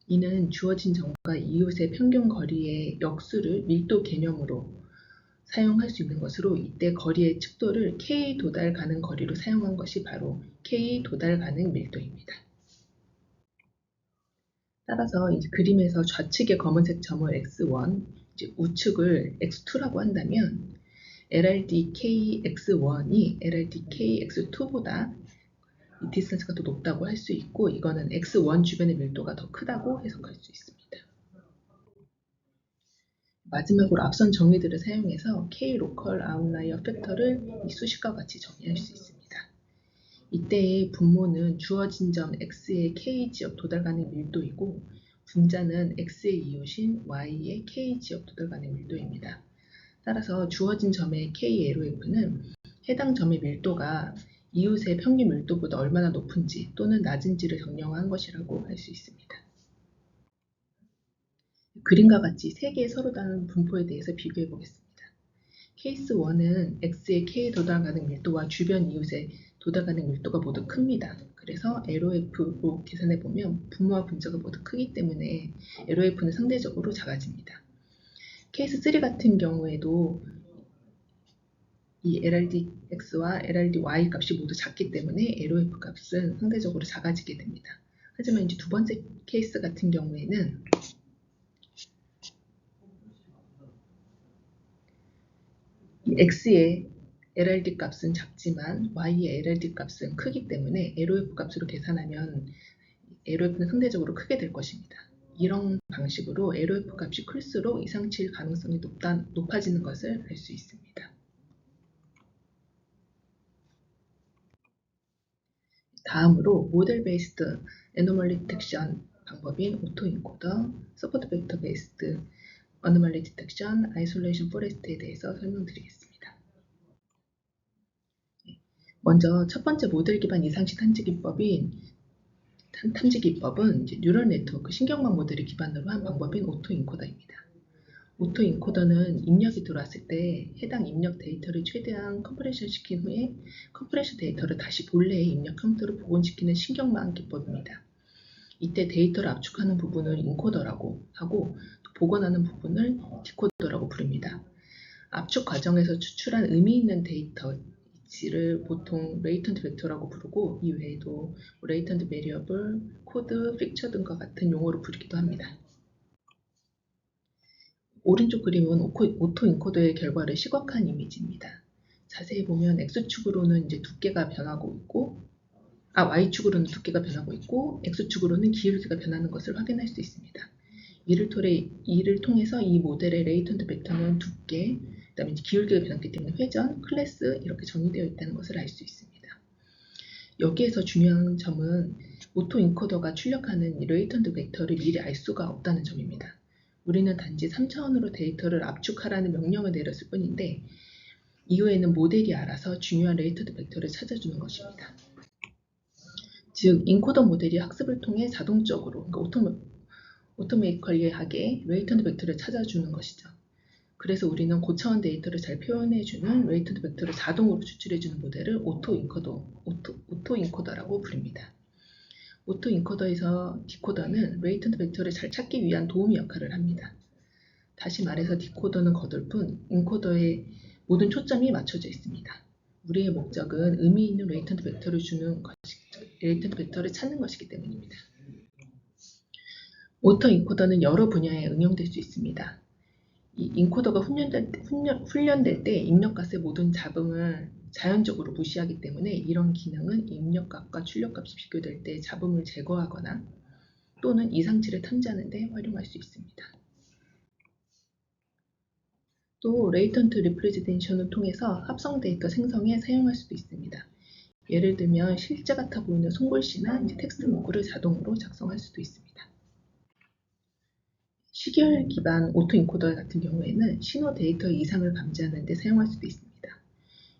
이는 주어진 점과 이웃의 평균 거리의 역수를 밀도 개념으로 사용할 수 있는 것으로 이때 거리의 측도를 K 도달 가능 거리로 사용한 것이 바로 K 도달 가능 밀도입니다. 따라서 이제 그림에서 좌측의 검은색 점을 X1, 이제 우측을 X2라고 한다면 LRDKX1이 LRDKX2보다 이 디스턴스가 더 높다고 할 수 있고 이거는 X1 주변의 밀도가 더 크다고 해석할 수 있습니다. 마지막으로 앞선 정의들을 사용해서 K 로컬 아웃라이어 팩터를 이 수식과 같이 정의할 수 있습니다. 이때의 분모는 주어진 점 X의 K 지역 도달 가능 밀도이고 분자는 X의 이웃인 Y의 K 지역 도달 가능 밀도입니다. 따라서 주어진 점의 KLOF는 해당 점의 밀도가 이웃의 평균 밀도보다 얼마나 높은지 또는 낮은지를 정량화한 것이라고 할 수 있습니다. 그림과 같이 세 개의 서로 다른 분포에 대해서 비교해 보겠습니다. 케이스 1은 x의 k에 도달하는 밀도와 주변 이웃의 도달하는 밀도가 모두 큽니다. 그래서 LOF로 계산해 보면 분모와 분자가 모두 크기 때문에 LOF는 상대적으로 작아집니다. 케이스 3 같은 경우에도 이 LRDX와 LRDY 값이 모두 작기 때문에 LOF 값은 상대적으로 작아지게 됩니다. 하지만 이제 두 번째 케이스 같은 경우에는 이 X의 LRD 값은 작지만 Y의 LRD 값은 크기 때문에 LOF 값으로 계산하면 LOF는 상대적으로 크게 될 것입니다. 이런 방식으로 LOF 값이 클수록 이상치일 가능성이 높아지는 것을 알 수 있습니다. 다음으로 모델 베이스드 애노멀리 디텍션 방법인 오토인코더, 서포트 벡터 베이스드 어노멀리 디텍션, 아이솔레이션 포레스트에 대해서 설명드리겠습니다. 먼저 첫 번째 모델 기반 이상시 탐지기법은 뉴럴 네트워크 신경망 모델을 기반으로 한 방법인 오토인코더입니다. 오토인코더는 입력이 들어왔을 때 해당 입력 데이터를 최대한 컴프레션 시킨 후에 컴프레션 데이터를 다시 본래의 입력 형태로 복원시키는 신경망 기법입니다. 이때 데이터를 압축하는 부분을 인코더라고 하고 복원하는 부분을 디코더라고 부릅니다. 압축 과정에서 추출한 의미 있는 데이터 이치를 보통 레이턴트 벡터라고 부르고 이외에도 레이턴트 베리어블, 코드, 픽처 등과 같은 용어로 부르기도 합니다. 오른쪽 그림은 오토인코더의 결과를 시각화한 이미지입니다. 자세히 보면 X축으로는 이제 두께가 변하고 있고, Y축으로는 두께가 변하고 있고, X축으로는 기울기가 변하는 것을 확인할 수 있습니다. 이를 통해서 이 모델의 레이턴트 벡터는 두께, 그다음에 기울기가 변했기 때문에 회전, 클래스 이렇게 정의되어 있다는 것을 알 수 있습니다. 여기에서 중요한 점은 오토인코더가 출력하는 이 레이턴트 벡터를 미리 알 수가 없다는 점입니다. 우리는 단지 3차원으로 데이터를 압축하라는 명령을 내렸을 뿐인데 이후에는 모델이 알아서 중요한 레이턴트 벡터를 찾아주는 것입니다. 즉, 인코더 모델이 학습을 통해 자동적으로, 그러니까 오토메이컬리하게 레이턴트 벡터를 찾아주는 것이죠. 그래서 우리는 고차원 데이터를 잘 표현해주는 레이턴트 벡터를 자동으로 추출해주는 모델을 오토인코더라고 부릅니다. 오토인코더에서 디코더는 레이턴트 벡터를 잘 찾기 위한 도우미 역할을 합니다. 다시 말해서 디코더는 거들뿐 인코더의 모든 초점이 맞춰져 있습니다. 우리의 목적은 의미 있는 레이턴트 벡터를 찾는 것이기 때문입니다. 오토인코더는 여러 분야에 응용될 수 있습니다. 이 인코더가 훈련될 때 입력값의 모든 잡음을 자연적으로 무시하기 때문에 이런 기능은 입력값과 출력값이 비교될 때 잡음을 제거하거나 또는 이상치를 탐지하는 데 활용할 수 있습니다. 또 레이턴트 리프레젠테이션을 통해서 합성 데이터 생성에 사용할 수도 있습니다. 예를 들면 실제 같아 보이는 손글씨나 텍스트 문구를 자동으로 작성할 수도 있습니다. 시계열 기반 오토인코더 같은 경우에는 신호 데이터 이상을 감지하는 데 사용할 수도 있습니다.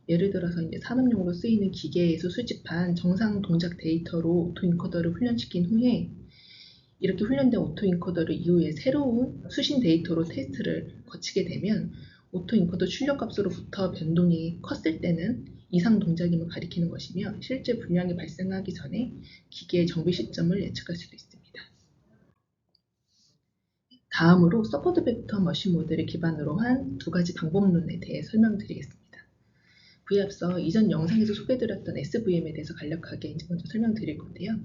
예를 들어서 이제 산업용으로 쓰이는 기계에서 수집한 정상 동작 데이터로 오토인코더를 훈련시킨 후에 이렇게 훈련된 오토인코더를 이후에 새로운 수신 데이터로 테스트를 거치게 되면 오토인코더 출력값으로부터 변동이 컸을 때는 이상 동작임을 가리키는 것이며 실제 불량이 발생하기 전에 기계의 정비 시점을 예측할 수도 있습니다. 다음으로 서포트 벡터 머신 모델을 기반으로 한 두 가지 방법론에 대해 설명드리겠습니다. 그에 앞서 이전 영상에서 소개드렸던 SVM에 대해서 간략하게 먼저 설명드릴 건데요.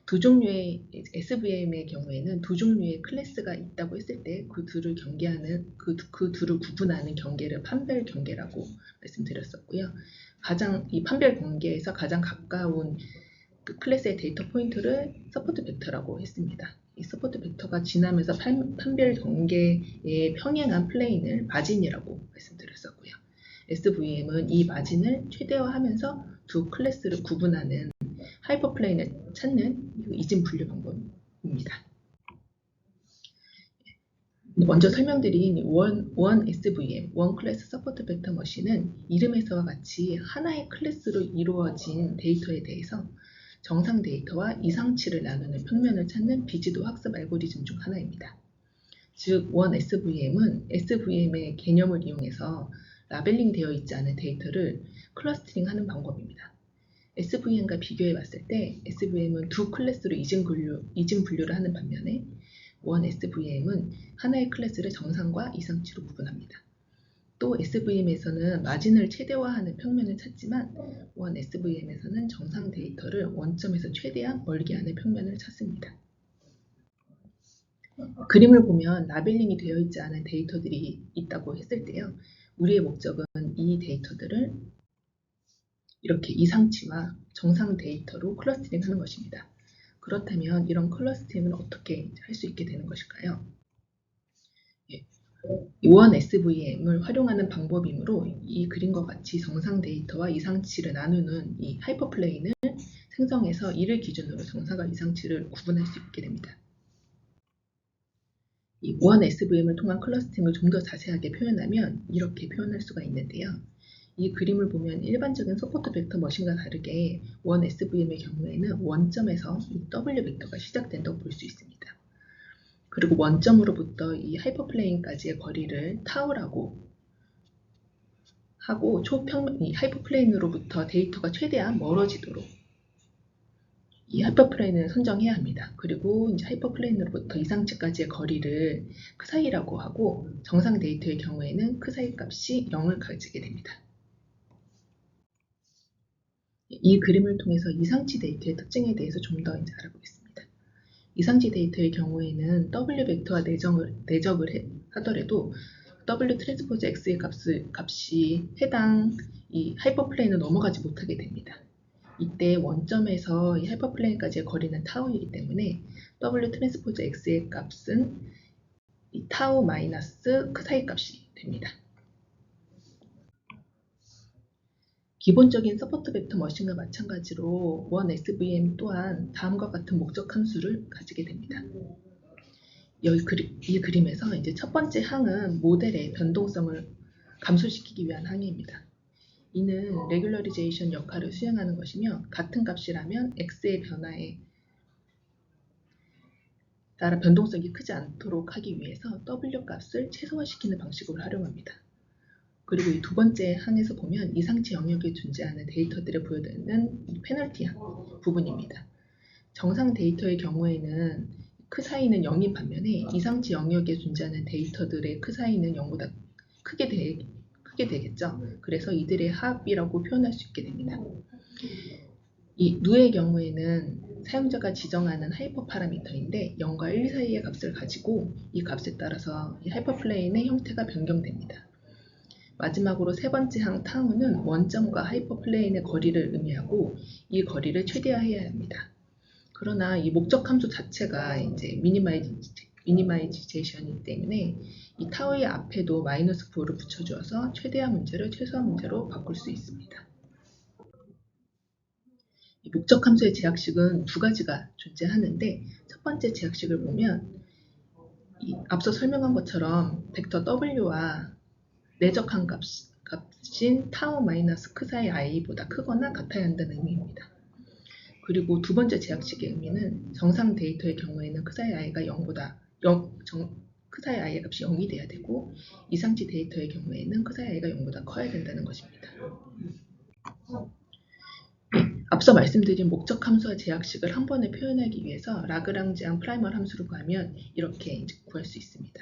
두 종류의 SVM의 경우에는 두 종류의 클래스가 있다고 했을 때 그 둘을 경계하는 그 둘을 구분하는 경계를 판별 경계라고 말씀드렸었고요. 이 판별 경계에서 가장 가까운 그 클래스의 데이터 포인트를 서포트 벡터라고 했습니다. 이 서포트 벡터가 지나면서 판별 경계에 평행한 플레인을 마진이라고 말씀드렸었고요. SVM은 이 마진을 최대화하면서 두 클래스를 구분하는 하이퍼플레인을 찾는 이진 분류 방법입니다. 먼저 설명드린 원 SVM, 원 클래스 서포트 벡터 머신은 이름에서와 같이 하나의 클래스로 이루어진 데이터에 대해서 정상 데이터와 이상치를 나누는 평면을 찾는 비지도 학습 알고리즘 중 하나입니다. 즉, 원 SVM은 SVM의 개념을 이용해서 라벨링 되어 있지 않은 데이터를 클러스터링하는 방법입니다. SVM과 비교해 봤을 때 SVM은 두 클래스로 이진 분류를 하는 반면에 원 SVM은 하나의 클래스를 정상과 이상치로 구분합니다. 또 SVM에서는 마진을 최대화하는 평면을 찾지만 원 SVM에서는 정상 데이터를 원점에서 최대한 멀게 하는 평면을 찾습니다. 그림을 보면 라벨링이 되어 있지 않은 데이터들이 있다고 했을 때요. 우리의 목적은 이 데이터들을 이렇게 이상치와 정상 데이터로 클러스터링하는 것입니다. 그렇다면 이런 클러스터링을 어떻게 할 수 있게 되는 것일까요? 원 SVM을 활용하는 방법이므로 이 그림과 같이 정상 데이터와 이상치를 나누는 이 하이퍼플레인을 생성해서 이를 기준으로 정상과 이상치를 구분할 수 있게 됩니다. 이 원 SVM을 통한 클러스터링을 좀 더 자세하게 표현하면 이렇게 표현할 수가 있는데요. 이 그림을 보면 일반적인 서포트 벡터 머신과 다르게 원 SVM의 경우에는 원점에서 이 W 벡터가 시작된다고 볼 수 있습니다. 그리고 원점으로부터 이 하이퍼플레인까지의 거리를 타우라고 하고 이 하이퍼플레인으로부터 데이터가 최대한 멀어지도록 이 하이퍼플레인을 선정해야 합니다. 그리고 이제 하이퍼플레인으로부터 이상치까지의 거리를 그 사이라고 하고 정상 데이터의 경우에는 그 사이 값이 0을 가지게 됩니다. 이 그림을 통해서 이상치 데이터의 특징에 대해서 좀 더 이제 알아보겠습니다. 이상치 데이터의 경우에는 W 벡터와 내적을 하더라도 W 트랜스포즈 X의 값이 해당 이 하이퍼플레인을 넘어가지 못하게 됩니다. 이때 원점에서 이 하이퍼플레인까지의 거리는 타우이기 때문에 W 트랜스포즈 X의 값은 이 타우 마이너스 그 사이 값이 됩니다. 기본적인 서포트 벡터 머신과 마찬가지로 원 SVM 또한 다음과 같은 목적 함수를 가지게 됩니다. 이 그림에서 이제 첫 번째 항은 모델의 변동성을 감소시키기 위한 항입니다. 이는 레귤러리제이션 역할을 수행하는 것이며 같은 값이라면 x의 변화에 따라 변동성이 크지 않도록 하기 위해서 w 값을 최소화시키는 방식으로 활용합니다. 그리고 이 두 번째 항에서 보면 이상치 영역에 존재하는 데이터들을 보여드리는 페널티 부분입니다. 정상 데이터의 경우에는 크 사이는 0인 반면에 이상치 영역에 존재하는 데이터들의 크 사이는 0보다 크게 되겠죠. 그래서 이들의 합이라고 표현할 수 있게 됩니다. 이 누의 경우에는 사용자가 지정하는 하이퍼 파라미터인데 0과 1 사이의 값을 가지고 이 값에 따라서 이 하이퍼플레인의 형태가 변경됩니다. 마지막으로 세 번째 항 타우는 원점과 하이퍼플레인의 거리를 의미하고 이 거리를 최대화해야 합니다. 그러나 이 목적 함수 자체가 이제 미니마이제이션이기 때문에 이 타우의 앞에도 마이너스 9를 붙여주어서 최대화 문제를 최소화 문제로 바꿀 수 있습니다. 이 목적 함수의 제약식은 두 가지가 존재하는데 첫 번째 제약식을 보면 앞서 설명한 것처럼 벡터 W와 내적한 값인 타우 마이너스 크 사이 i보다 크거나 같아야 한다는 의미입니다. 그리고 두 번째 제약식의 의미는 정상 데이터의 경우에는 크 사이 i가 0보다 크 사이 i의 값이 0이 돼야 되고 이상치 데이터의 경우에는 크 사이 i가 0보다 커야 된다는 것입니다. 앞서 말씀드린 목적 함수와 제약식을 한 번에 표현하기 위해서 라그랑지안 프라이멀 함수로 구하면 이렇게 이제 구할 수 있습니다.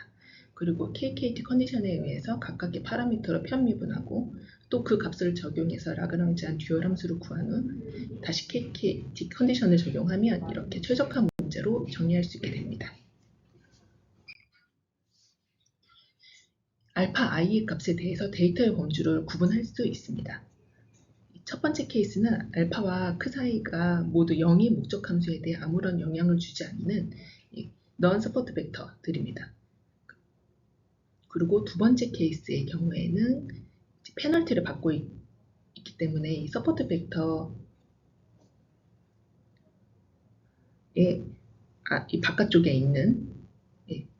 그리고 KKT 컨디션에 의해서 각각의 파라미터로 편미분하고 또 그 값을 적용해서 라그랑지안 듀얼 함수를 구한 후 다시 KKT 컨디션을 적용하면 이렇게 최적화 문제로 정리할 수 있게 됩니다. 알파 i의 값에 대해서 데이터의 범주를 구분할 수 있습니다. 첫 번째 케이스는 알파와 크 사이가 모두 0의 목적 함수에 대해 아무런 영향을 주지 않는 non 서포트 벡터들입니다. 그리고 두 번째 케이스의 경우에는 페널티를 받고 있기 때문에 이 서포트 벡터의 이 바깥쪽에 있는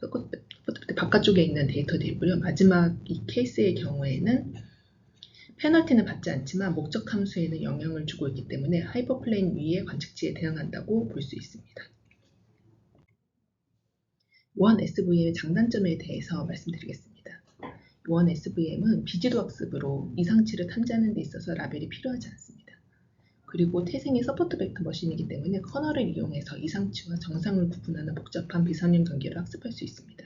서포트 벡터 바깥쪽에 있는 데이터들이고요. 마지막 이 케이스의 경우에는 페널티는 받지 않지만 목적 함수에는 영향을 주고 있기 때문에 하이퍼플레인 위의 관측치에 대응한다고 볼 수 있습니다. 원 SVM의 장단점에 대해서 말씀드리겠습니다. 원 SVM은 비지도 학습으로 이상치를 탐지하는 데 있어서 라벨이 필요하지 않습니다. 그리고 태생의 서포트 벡터 머신이기 때문에 커널을 이용해서 이상치와 정상을 구분하는 복잡한 비선형 경계를 학습할 수 있습니다.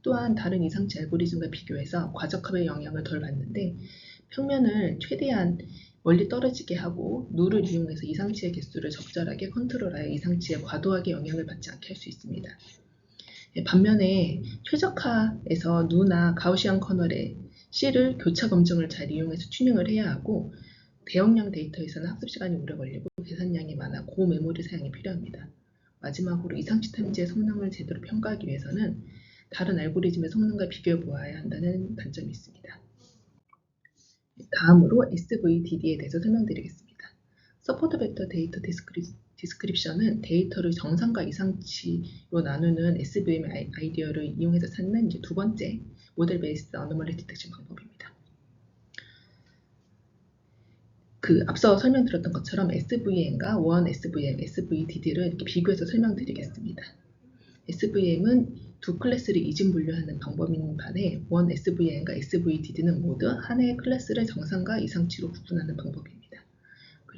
또한 다른 이상치 알고리즘과 비교해서 과적합의 영향을 덜 받는데 평면을 최대한 멀리 떨어지게 하고 누를 이용해서 이상치의 개수를 적절하게 컨트롤하여 이상치에 과도하게 영향을 받지 않게 할 수 있습니다. 반면에 최적화에서 누나 가우시안 커널의 C를 교차 검증을 잘 이용해서 튜닝을 해야 하고 대용량 데이터에서는 학습 시간이 오래 걸리고 계산량이 많아 고메모리 사용이 필요합니다. 마지막으로 이상치 탐지의 성능을 제대로 평가하기 위해서는 다른 알고리즘의 성능과 비교해 보아야 한다는 단점이 있습니다. 다음으로 SVDD에 대해서 설명드리겠습니다. 서포트 벡터 데이터 디스크립션은 데이터를 정상과 이상치로 나누는 SVM 아이디어를 이용해서 찾는 두 번째 모델 베이스 어노멀리 디텍션 방법입니다. 앞서 설명드렸던 것처럼 SVM과 원 SVM, SVDD를 이렇게 비교해서 설명드리겠습니다. SVM은 두 클래스를 이중 분류하는 방법인 반해 원 SVM과 SVDD는 모두 하나의 클래스를 정상과 이상치로 구분하는 방법입니다.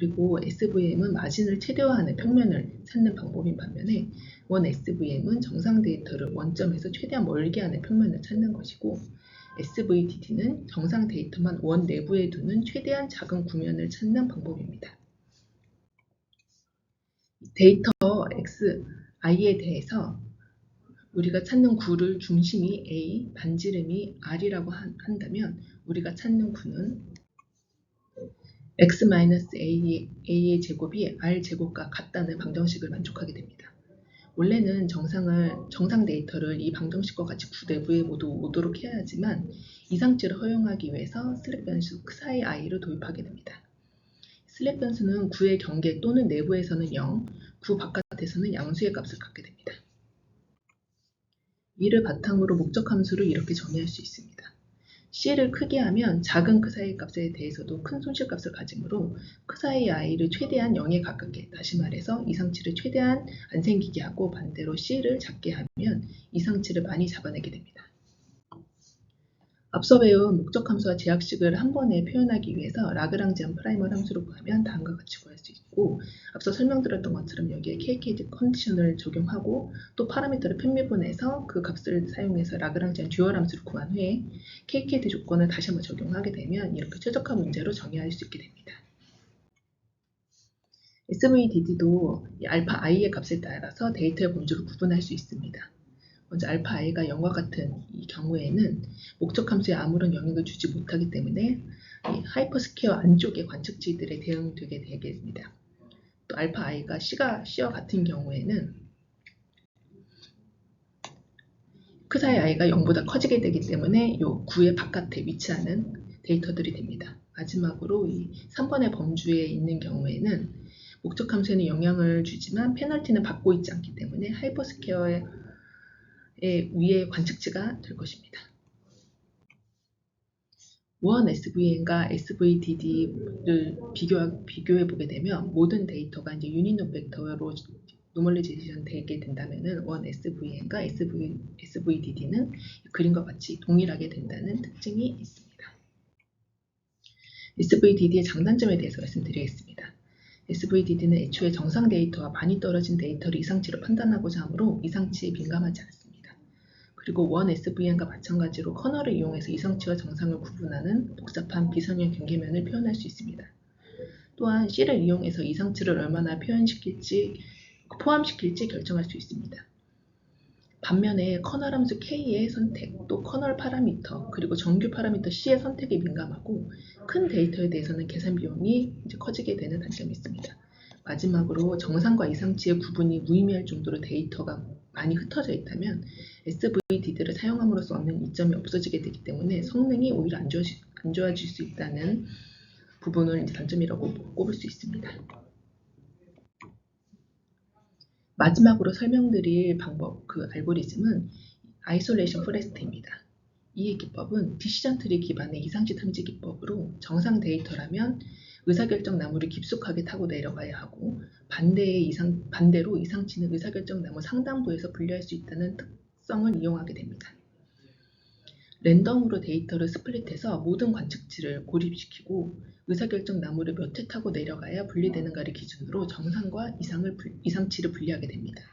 그리고 SVM은 마진을 최대화하는 평면을 찾는 방법인 반면에 원 SVM은 정상 데이터를 원점에서 최대한 멀게 하는 평면을 찾는 것이고 SVDD는 정상 데이터만 원 내부에 두는 최대한 작은 구면을 찾는 방법입니다. 데이터 Xi에 대해서 우리가 찾는 구를 중심이 A, 반지름이 R이라고 한다면 우리가 찾는 구는 X-A의 제곱이 R 제곱과 같다는 방정식을 만족하게 됩니다. 원래는 정상 데이터를 이 방정식과 같이 구 내부에 모두 오도록 해야 하지만 이상치를 허용하기 위해서 슬랙 변수 xi i를 도입하게 됩니다. 슬랙 변수는 구의 경계 또는 내부에서는 0, 구 바깥에서는 양수의 값을 갖게 됩니다. 이를 바탕으로 목적 함수를 이렇게 정의할 수 있습니다. C를 크게 하면 작은 xi 값에 대해서도 큰 손실값을 가지므로 xi i를 최대한 0에 가깝게, 다시 말해서 이상치를 최대한 안 생기게 하고 반대로 C를 작게 하면 이상치를 많이 잡아내게 됩니다. 앞서 배운 목적 함수와 제약식을 한 번에 표현하기 위해서 라그랑지안 프라이멀 함수를 구하면 다음과 같이 구할 수 있고 앞서 설명드렸던 것처럼 여기에 KKT 컨디션을 적용하고 또 파라미터를 편미분해서 그 값을 사용해서 라그랑지안 듀얼 함수를 구한 후에 KKT 조건을 다시 한번 적용하게 되면 이렇게 최적화 문제로 정의할 수 있게 됩니다. SVDD도 알파 i의 값에 따라서 데이터의 범주를 구분할 수 있습니다. 먼저 알파 i가 0과 같은 이 경우에는 목적 함수에 아무런 영향을 주지 못하기 때문에 하이퍼스퀘어 안쪽의 관측지들에 대응되게 됩니다. 또 알파 i가 C와 같은 경우에는 xi i가 0보다 커지게 되기 때문에 이 구의 바깥에 위치하는 데이터들이 됩니다. 마지막으로 이 3번의 범주에 있는 경우에는 목적 함수에는 영향을 주지만 페널티는 받고 있지 않기 때문에 하이퍼스퀘어의 위의 관측지가 될 것입니다. 원 SVM과 SVDD를 비교해 보게 되면 모든 데이터가 이제 유닛 벡터로 노멀리제이션 되게 된다면은 원 SVM과 SVDD는 그림과 같이 동일하게 된다는 특징이 있습니다. SVDD의 장단점에 대해서 말씀드리겠습니다. SVDD는 애초에 정상 데이터와 많이 떨어진 데이터를 이상치로 판단하고자 하므로 이상치에 민감하지 않습니다. 그리고 원 SVM과 마찬가지로 커널을 이용해서 이상치와 정상을 구분하는 복잡한 비선형 경계면을 표현할 수 있습니다. 또한 C를 이용해서 이상치를 얼마나 포함시킬지 결정할 수 있습니다. 반면에 커널 함수 K의 선택, 또 커널 파라미터, 그리고 정규 파라미터 C의 선택에 민감하고 큰 데이터에 대해서는 계산 비용이 커지게 되는 단점이 있습니다. 마지막으로 정상과 이상치의 구분이 무의미할 정도로 데이터가 많이 흩어져 있다면 SVDD를 사용함으로써 얻는 이점이 없어지게 되기 때문에 성능이 오히려 안 좋아질 수 있다는 부분을 단점이라고 꼽을 수 있습니다. 마지막으로 설명드릴 알고리즘은 아이솔레이션 포레스트입니다. 이 기법은 디시전 트리 기반의 이상치 탐지 기법으로 정상 데이터라면 의사결정 나무를 깊숙하게 타고 내려가야 하고 반대로 이상치는 의사결정 나무 상단부에서 분류할 수 있다는 특성을 이용하게 됩니다. 랜덤으로 데이터를 스플릿해서 모든 관측치를 고립시키고 의사결정 나무를 몇 회 타고 내려가야 분리되는가를 기준으로 정상과 이상치를 분리하게 됩니다.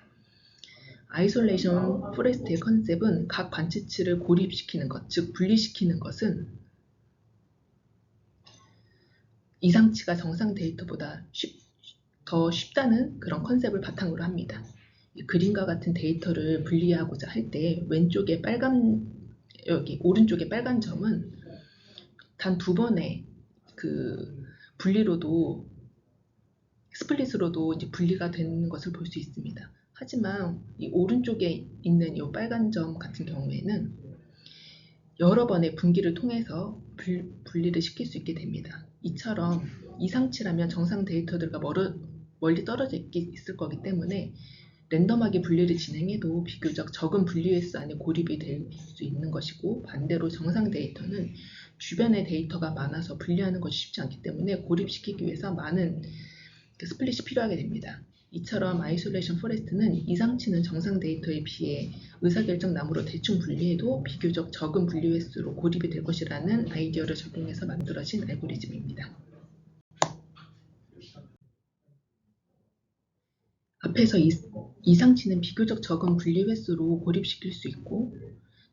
아이솔레이션 포레스트의 컨셉은 각 관측치를 고립시키는 것, 즉 분리시키는 것은 이상치가 정상 데이터보다 더 쉽다는 그런 컨셉을 바탕으로 합니다. 그림과 같은 데이터를 분리하고자 할 때 오른쪽에 빨간 점은 단 2번의 그 분리로도 스플릿으로도 이제 분리가 되는 것을 볼 수 있습니다. 하지만 이 오른쪽에 있는 이 빨간 점 같은 경우에는 여러 번의 분기를 통해서 분리를 시킬 수 있게 됩니다. 이처럼 이상치라면 정상 데이터들과 멀리 떨어져 있을 거기 때문에 랜덤하게 분리를 진행해도 비교적 적은 분리 횟수 안에 고립이 될 수 있는 것이고, 반대로 정상 데이터는 주변에 데이터가 많아서 분리하는 것이 쉽지 않기 때문에 고립시키기 위해서 많은 스플릿이 필요하게 됩니다. 이처럼 아이솔레이션 포레스트는 이상치는 정상 데이터에 비해 의사결정 나무로 대충 분리해도 비교적 적은 분리 횟수로 고립이 될 것이라는 아이디어를 적용해서 만들어진 알고리즘입니다. 앞에서 이상치는 비교적 적은 분리 횟수로 고립시킬 수 있고,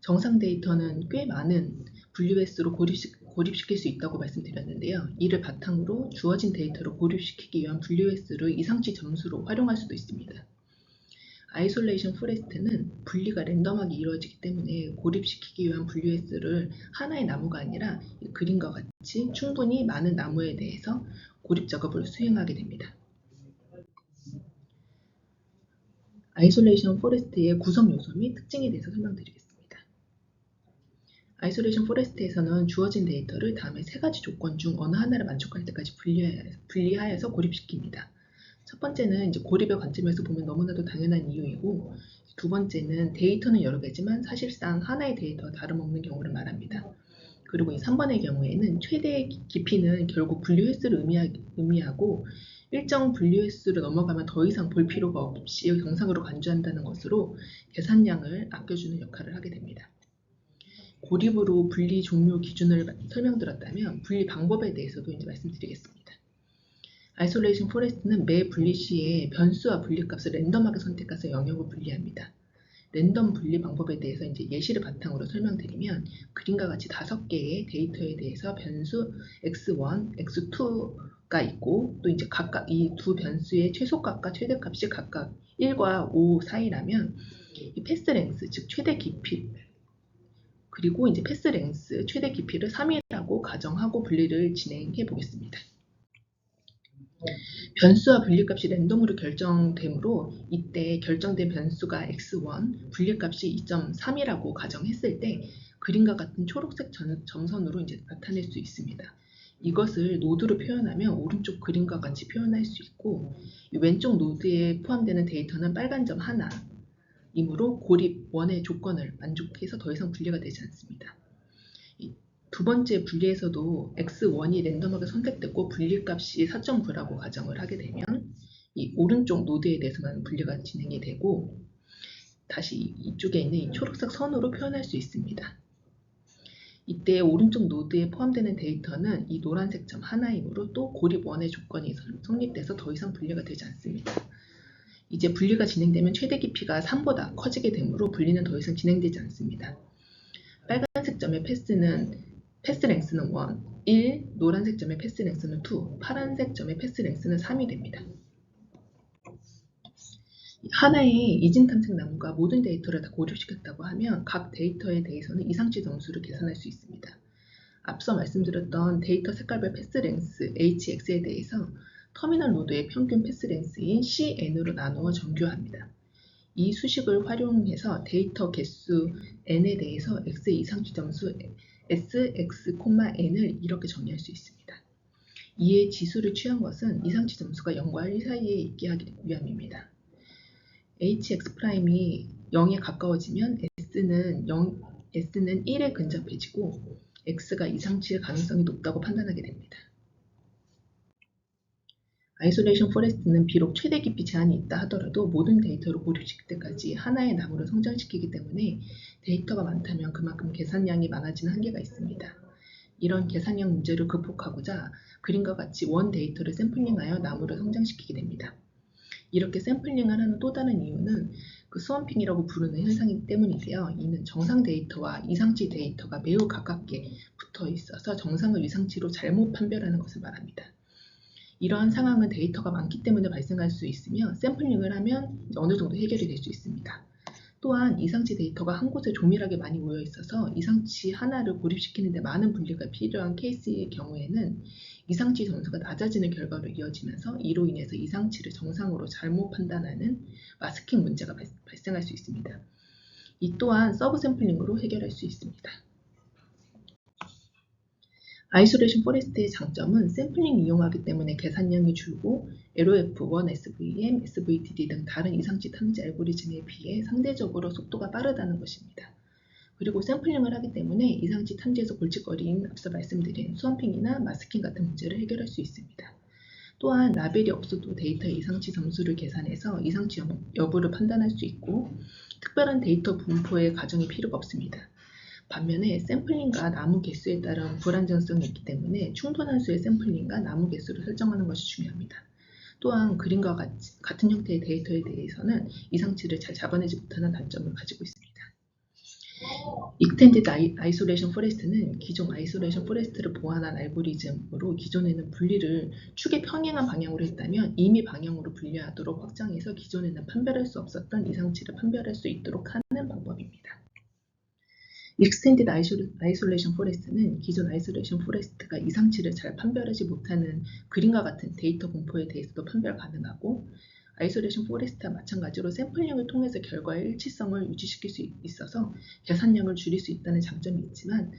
정상 데이터는 꽤 많은 분리 횟수로 고립시킬 수 있다고 말씀드렸는데요. 이를 바탕으로 주어진 데이터를 고립시키기 위한 분리 횟수를 이상치 점수로 활용할 수도 있습니다. 아이솔레이션 포레스트는 분리가 랜덤하게 이루어지기 때문에 고립시키기 위한 분리 횟수를 하나의 나무가 아니라 그림과 같이 충분히 많은 나무에 대해서 고립 작업을 수행하게 됩니다. 아이솔레이션 포레스트의 구성 요소 및 특징에 대해서 설명드리겠습니다. 아이솔레이션 포레스트에서는 주어진 데이터를 다음에 3가지 조건 중 어느 하나를 만족할 때까지 분리하여서 고립시킵니다. 첫 번째는 이제 고립의 관점에서 보면 너무나도 당연한 이유이고, 두 번째는 데이터는 여러 개지만 사실상 하나의 데이터와 다름없는 경우를 말합니다. 그리고 이 3번의 경우에는 최대 깊이는 결국 분리 횟수를 의미하고, 일정 분리 횟수를 넘어가면 더 이상 볼 필요가 없이 정상으로 간주한다는 것으로 계산량을 아껴주는 역할을 하게 됩니다. 고립으로 분리 종료 기준을 설명드렸다면 분리 방법에 대해서도 이제 말씀드리겠습니다. 아이솔레이션 포레스트는 매 분리 시에 변수와 분리값을 랜덤하게 선택해서 영역을 분리합니다. 랜덤 분리 방법에 대해서 이제 예시를 바탕으로 설명드리면, 그림과 같이 5개의 데이터에 대해서 변수 x1, x2가 있고, 또 이제 각각 이 두 변수의 최소값과 최대값이 각각 1과 5 사이라면 이 패스 랭스, 즉 최대 깊이, 그리고 이제 패스 랭스 최대 깊이를 3이라고 가정하고 분리를 진행해 보겠습니다. 변수와 분리값이 랜덤으로 결정되므로 이때 결정된 변수가 x1, 분리값이 2.3이라고 가정했을 때 그림과 같은 초록색 점선으로 이제 나타낼 수 있습니다. 이것을 노드로 표현하면 오른쪽 그림과 같이 표현할 수 있고, 왼쪽 노드에 포함되는 데이터는 빨간 점 하나, 이므로 고립 1의 조건을 만족해서 더 이상 분리가 되지 않습니다. 두 번째 분리에서도 x1이 랜덤하게 선택됐고 분리값이 4.9라고 가정을 하게 되면 이 오른쪽 노드에 대해서만 분리가 진행이 되고, 다시 이쪽에 있는 이 초록색 선으로 표현할 수 있습니다. 이때 오른쪽 노드에 포함되는 데이터는 이 노란색 점 하나이므로 또 고립 1의 조건이 성립돼서 더 이상 분리가 되지 않습니다. 이제 분리가 진행되면 최대 깊이가 3보다 커지게 되므로 분리는 더 이상 진행되지 않습니다. 빨간색 점의 패스 랭스는 1, 노란색 점의 패스 랭스는 2, 파란색 점의 패스 랭스는 3이 됩니다. 하나의 이진 탐색 나무가 모든 데이터를 다 고립시켰다고 하면 각 데이터에 대해서는 이상치 점수를 계산할 수 있습니다. 앞서 말씀드렸던 데이터 색깔별 패스 랭스 HX에 대해서 터미널 노드의 평균 패스 랭스인 CN으로 나누어 정교합니다. 이 수식을 활용해서 데이터 개수 n에 대해서 x의 이상치 점수 sx,n을 이렇게 정의할 수 있습니다. 이에 지수를 취한 것은 이상치 점수가 0과 1 사이에 있게 하기 위함입니다. hx'이 0에 가까워지면 s는 1에 근접해지고 x가 이상치일 가능성이 높다고 판단하게 됩니다. 아이솔레이션 포레스트는 비록 최대 깊이 제한이 있다 하더라도 모든 데이터를 고립시킬 때까지 하나의 나무를 성장시키기 때문에 데이터가 많다면 그만큼 계산량이 많아지는 한계가 있습니다. 이런 계산량 문제를 극복하고자 그림과 같이 원 데이터를 샘플링하여 나무를 성장시키게 됩니다. 이렇게 샘플링을 하는 또 다른 이유는 그 스워핑이라고 부르는 현상이기 때문인데요. 이는 정상 데이터와 이상치 데이터가 매우 가깝게 붙어 있어서 정상을 이상치로 잘못 판별하는 것을 말합니다. 이러한 상황은 데이터가 많기 때문에 발생할 수 있으며 샘플링을 하면 어느 정도 해결이 될 수 있습니다. 또한 이상치 데이터가 한 곳에 조밀하게 많이 모여 있어서 이상치 하나를 고립시키는 데 많은 분리가 필요한 케이스의 경우에는 이상치 점수가 낮아지는 결과로 이어지면서 이로 인해서 이상치를 정상으로 잘못 판단하는 마스킹 문제가 발생할 수 있습니다. 이 또한 서브 샘플링으로 해결할 수 있습니다. 아이솔레이션 포레스트의 장점은 샘플링 이용하기 때문에 계산량이 줄고 LOF1, SVM, SVDD 등 다른 이상치 탐지 알고리즘에 비해 상대적으로 속도가 빠르다는 것입니다. 그리고 샘플링을 하기 때문에 이상치 탐지에서 골칫거리인 앞서 말씀드린 스워핑이나 마스킹 같은 문제를 해결할 수 있습니다. 또한 라벨이 없어도 데이터의 이상치 점수를 계산해서 이상치 여부를 판단할 수 있고 특별한 데이터 분포의 과정이 필요가 없습니다. 반면에 샘플링과 나무 개수에 따른 불안정성이 있기 때문에 충분한 수의 샘플링과 나무 개수를 설정하는 것이 중요합니다. 또한 그림과 같은 형태의 데이터에 대해서는 이상치를 잘 잡아내지 못하는 단점을 가지고 있습니다. 익스텐디드 아이솔레이션 포레스트는 기존 아이솔레이션 포레스트를 보완한 알고리즘으로 기존에는 분리를 축의 평행한 방향으로 했다면 임의 방향으로 분리하도록 확장해서 기존에는 판별할 수 없었던 이상치를 판별할 수 있도록 하는 방법입니다. 익스텐디드 아이솔레이션 포레스트는 기존 아이솔레이션 포레스트가 이상치를 잘 판별하지 못하는 그림과 같은 데이터 분포에 대해서도 판별 가능하고 아이솔레이션 포레스트와 마찬가지로 샘플링을 통해서 결과의 일치성을 유지시킬 수 있어서 계산량을 줄일 수 있다는 장점이 있지만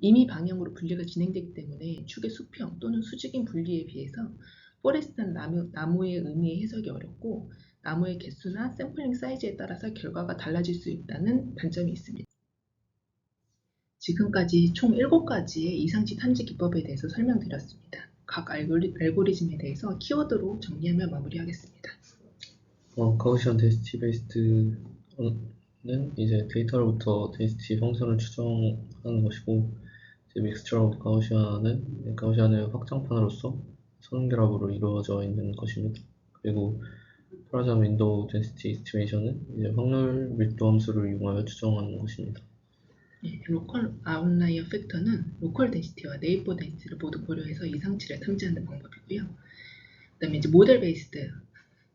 임의 방향으로 분리가 진행되기 때문에 축의 수평 또는 수직인 분리에 비해서 포레스트는 나무의 의미의 해석이 어렵고 나무의 개수나 샘플링 사이즈에 따라서 결과가 달라질 수 있다는 단점이 있습니다. 지금까지 총 7가지의 이상치 탐지 기법에 대해서 설명드렸습니다. 각 알고리즘에 대해서 키워드로 정리하며 마무리하겠습니다. 가우시안 데ን시티 베이스드는 이제 데이터로부터 데ን시티 펑션을 추정하는 것이고, 이제 믹스처 오브 가우시안의 확장판으로서 선응결합으로 이루어져 있는 것입니다. 그리고 파라잠 윈도우 덴시티 이스티메이션은 이제 확률 밀도 함수를 이용하여 추정하는 것입니다. 로컬 아웃라이어 팩터는 로컬 덴시티와 네이버 덴시티를 모두 고려해서 이상치를 탐지하는 방법이고요. 그다음에 이제 모델 베이스드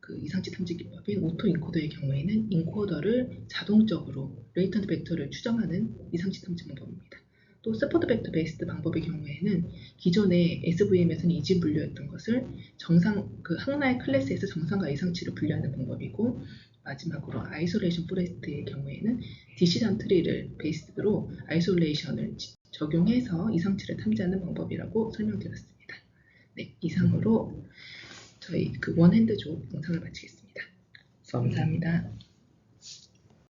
그 이상치 탐지 기법인 오토 인코더의 경우에는 인코더를 자동적으로 레이턴트 벡터를 추정하는 이상치 탐지 방법입니다. 또 서포트 벡터 베이스드 방법의 경우에는 기존의 SVM에서는 이지 분류했던 것을 그 하나의 클래스에서 정상과 이상치를 분류하는 방법이고 마지막으로 아이솔레이션 포레스트의 경우에는 디시전 트리를 베이스로 아이솔레이션을 적용해서 이상치를 탐지하는 방법이라고 설명드렸습니다. 네, 이상으로 저희 그 원핸드 조 영상을 마치겠습니다. 감사합니다.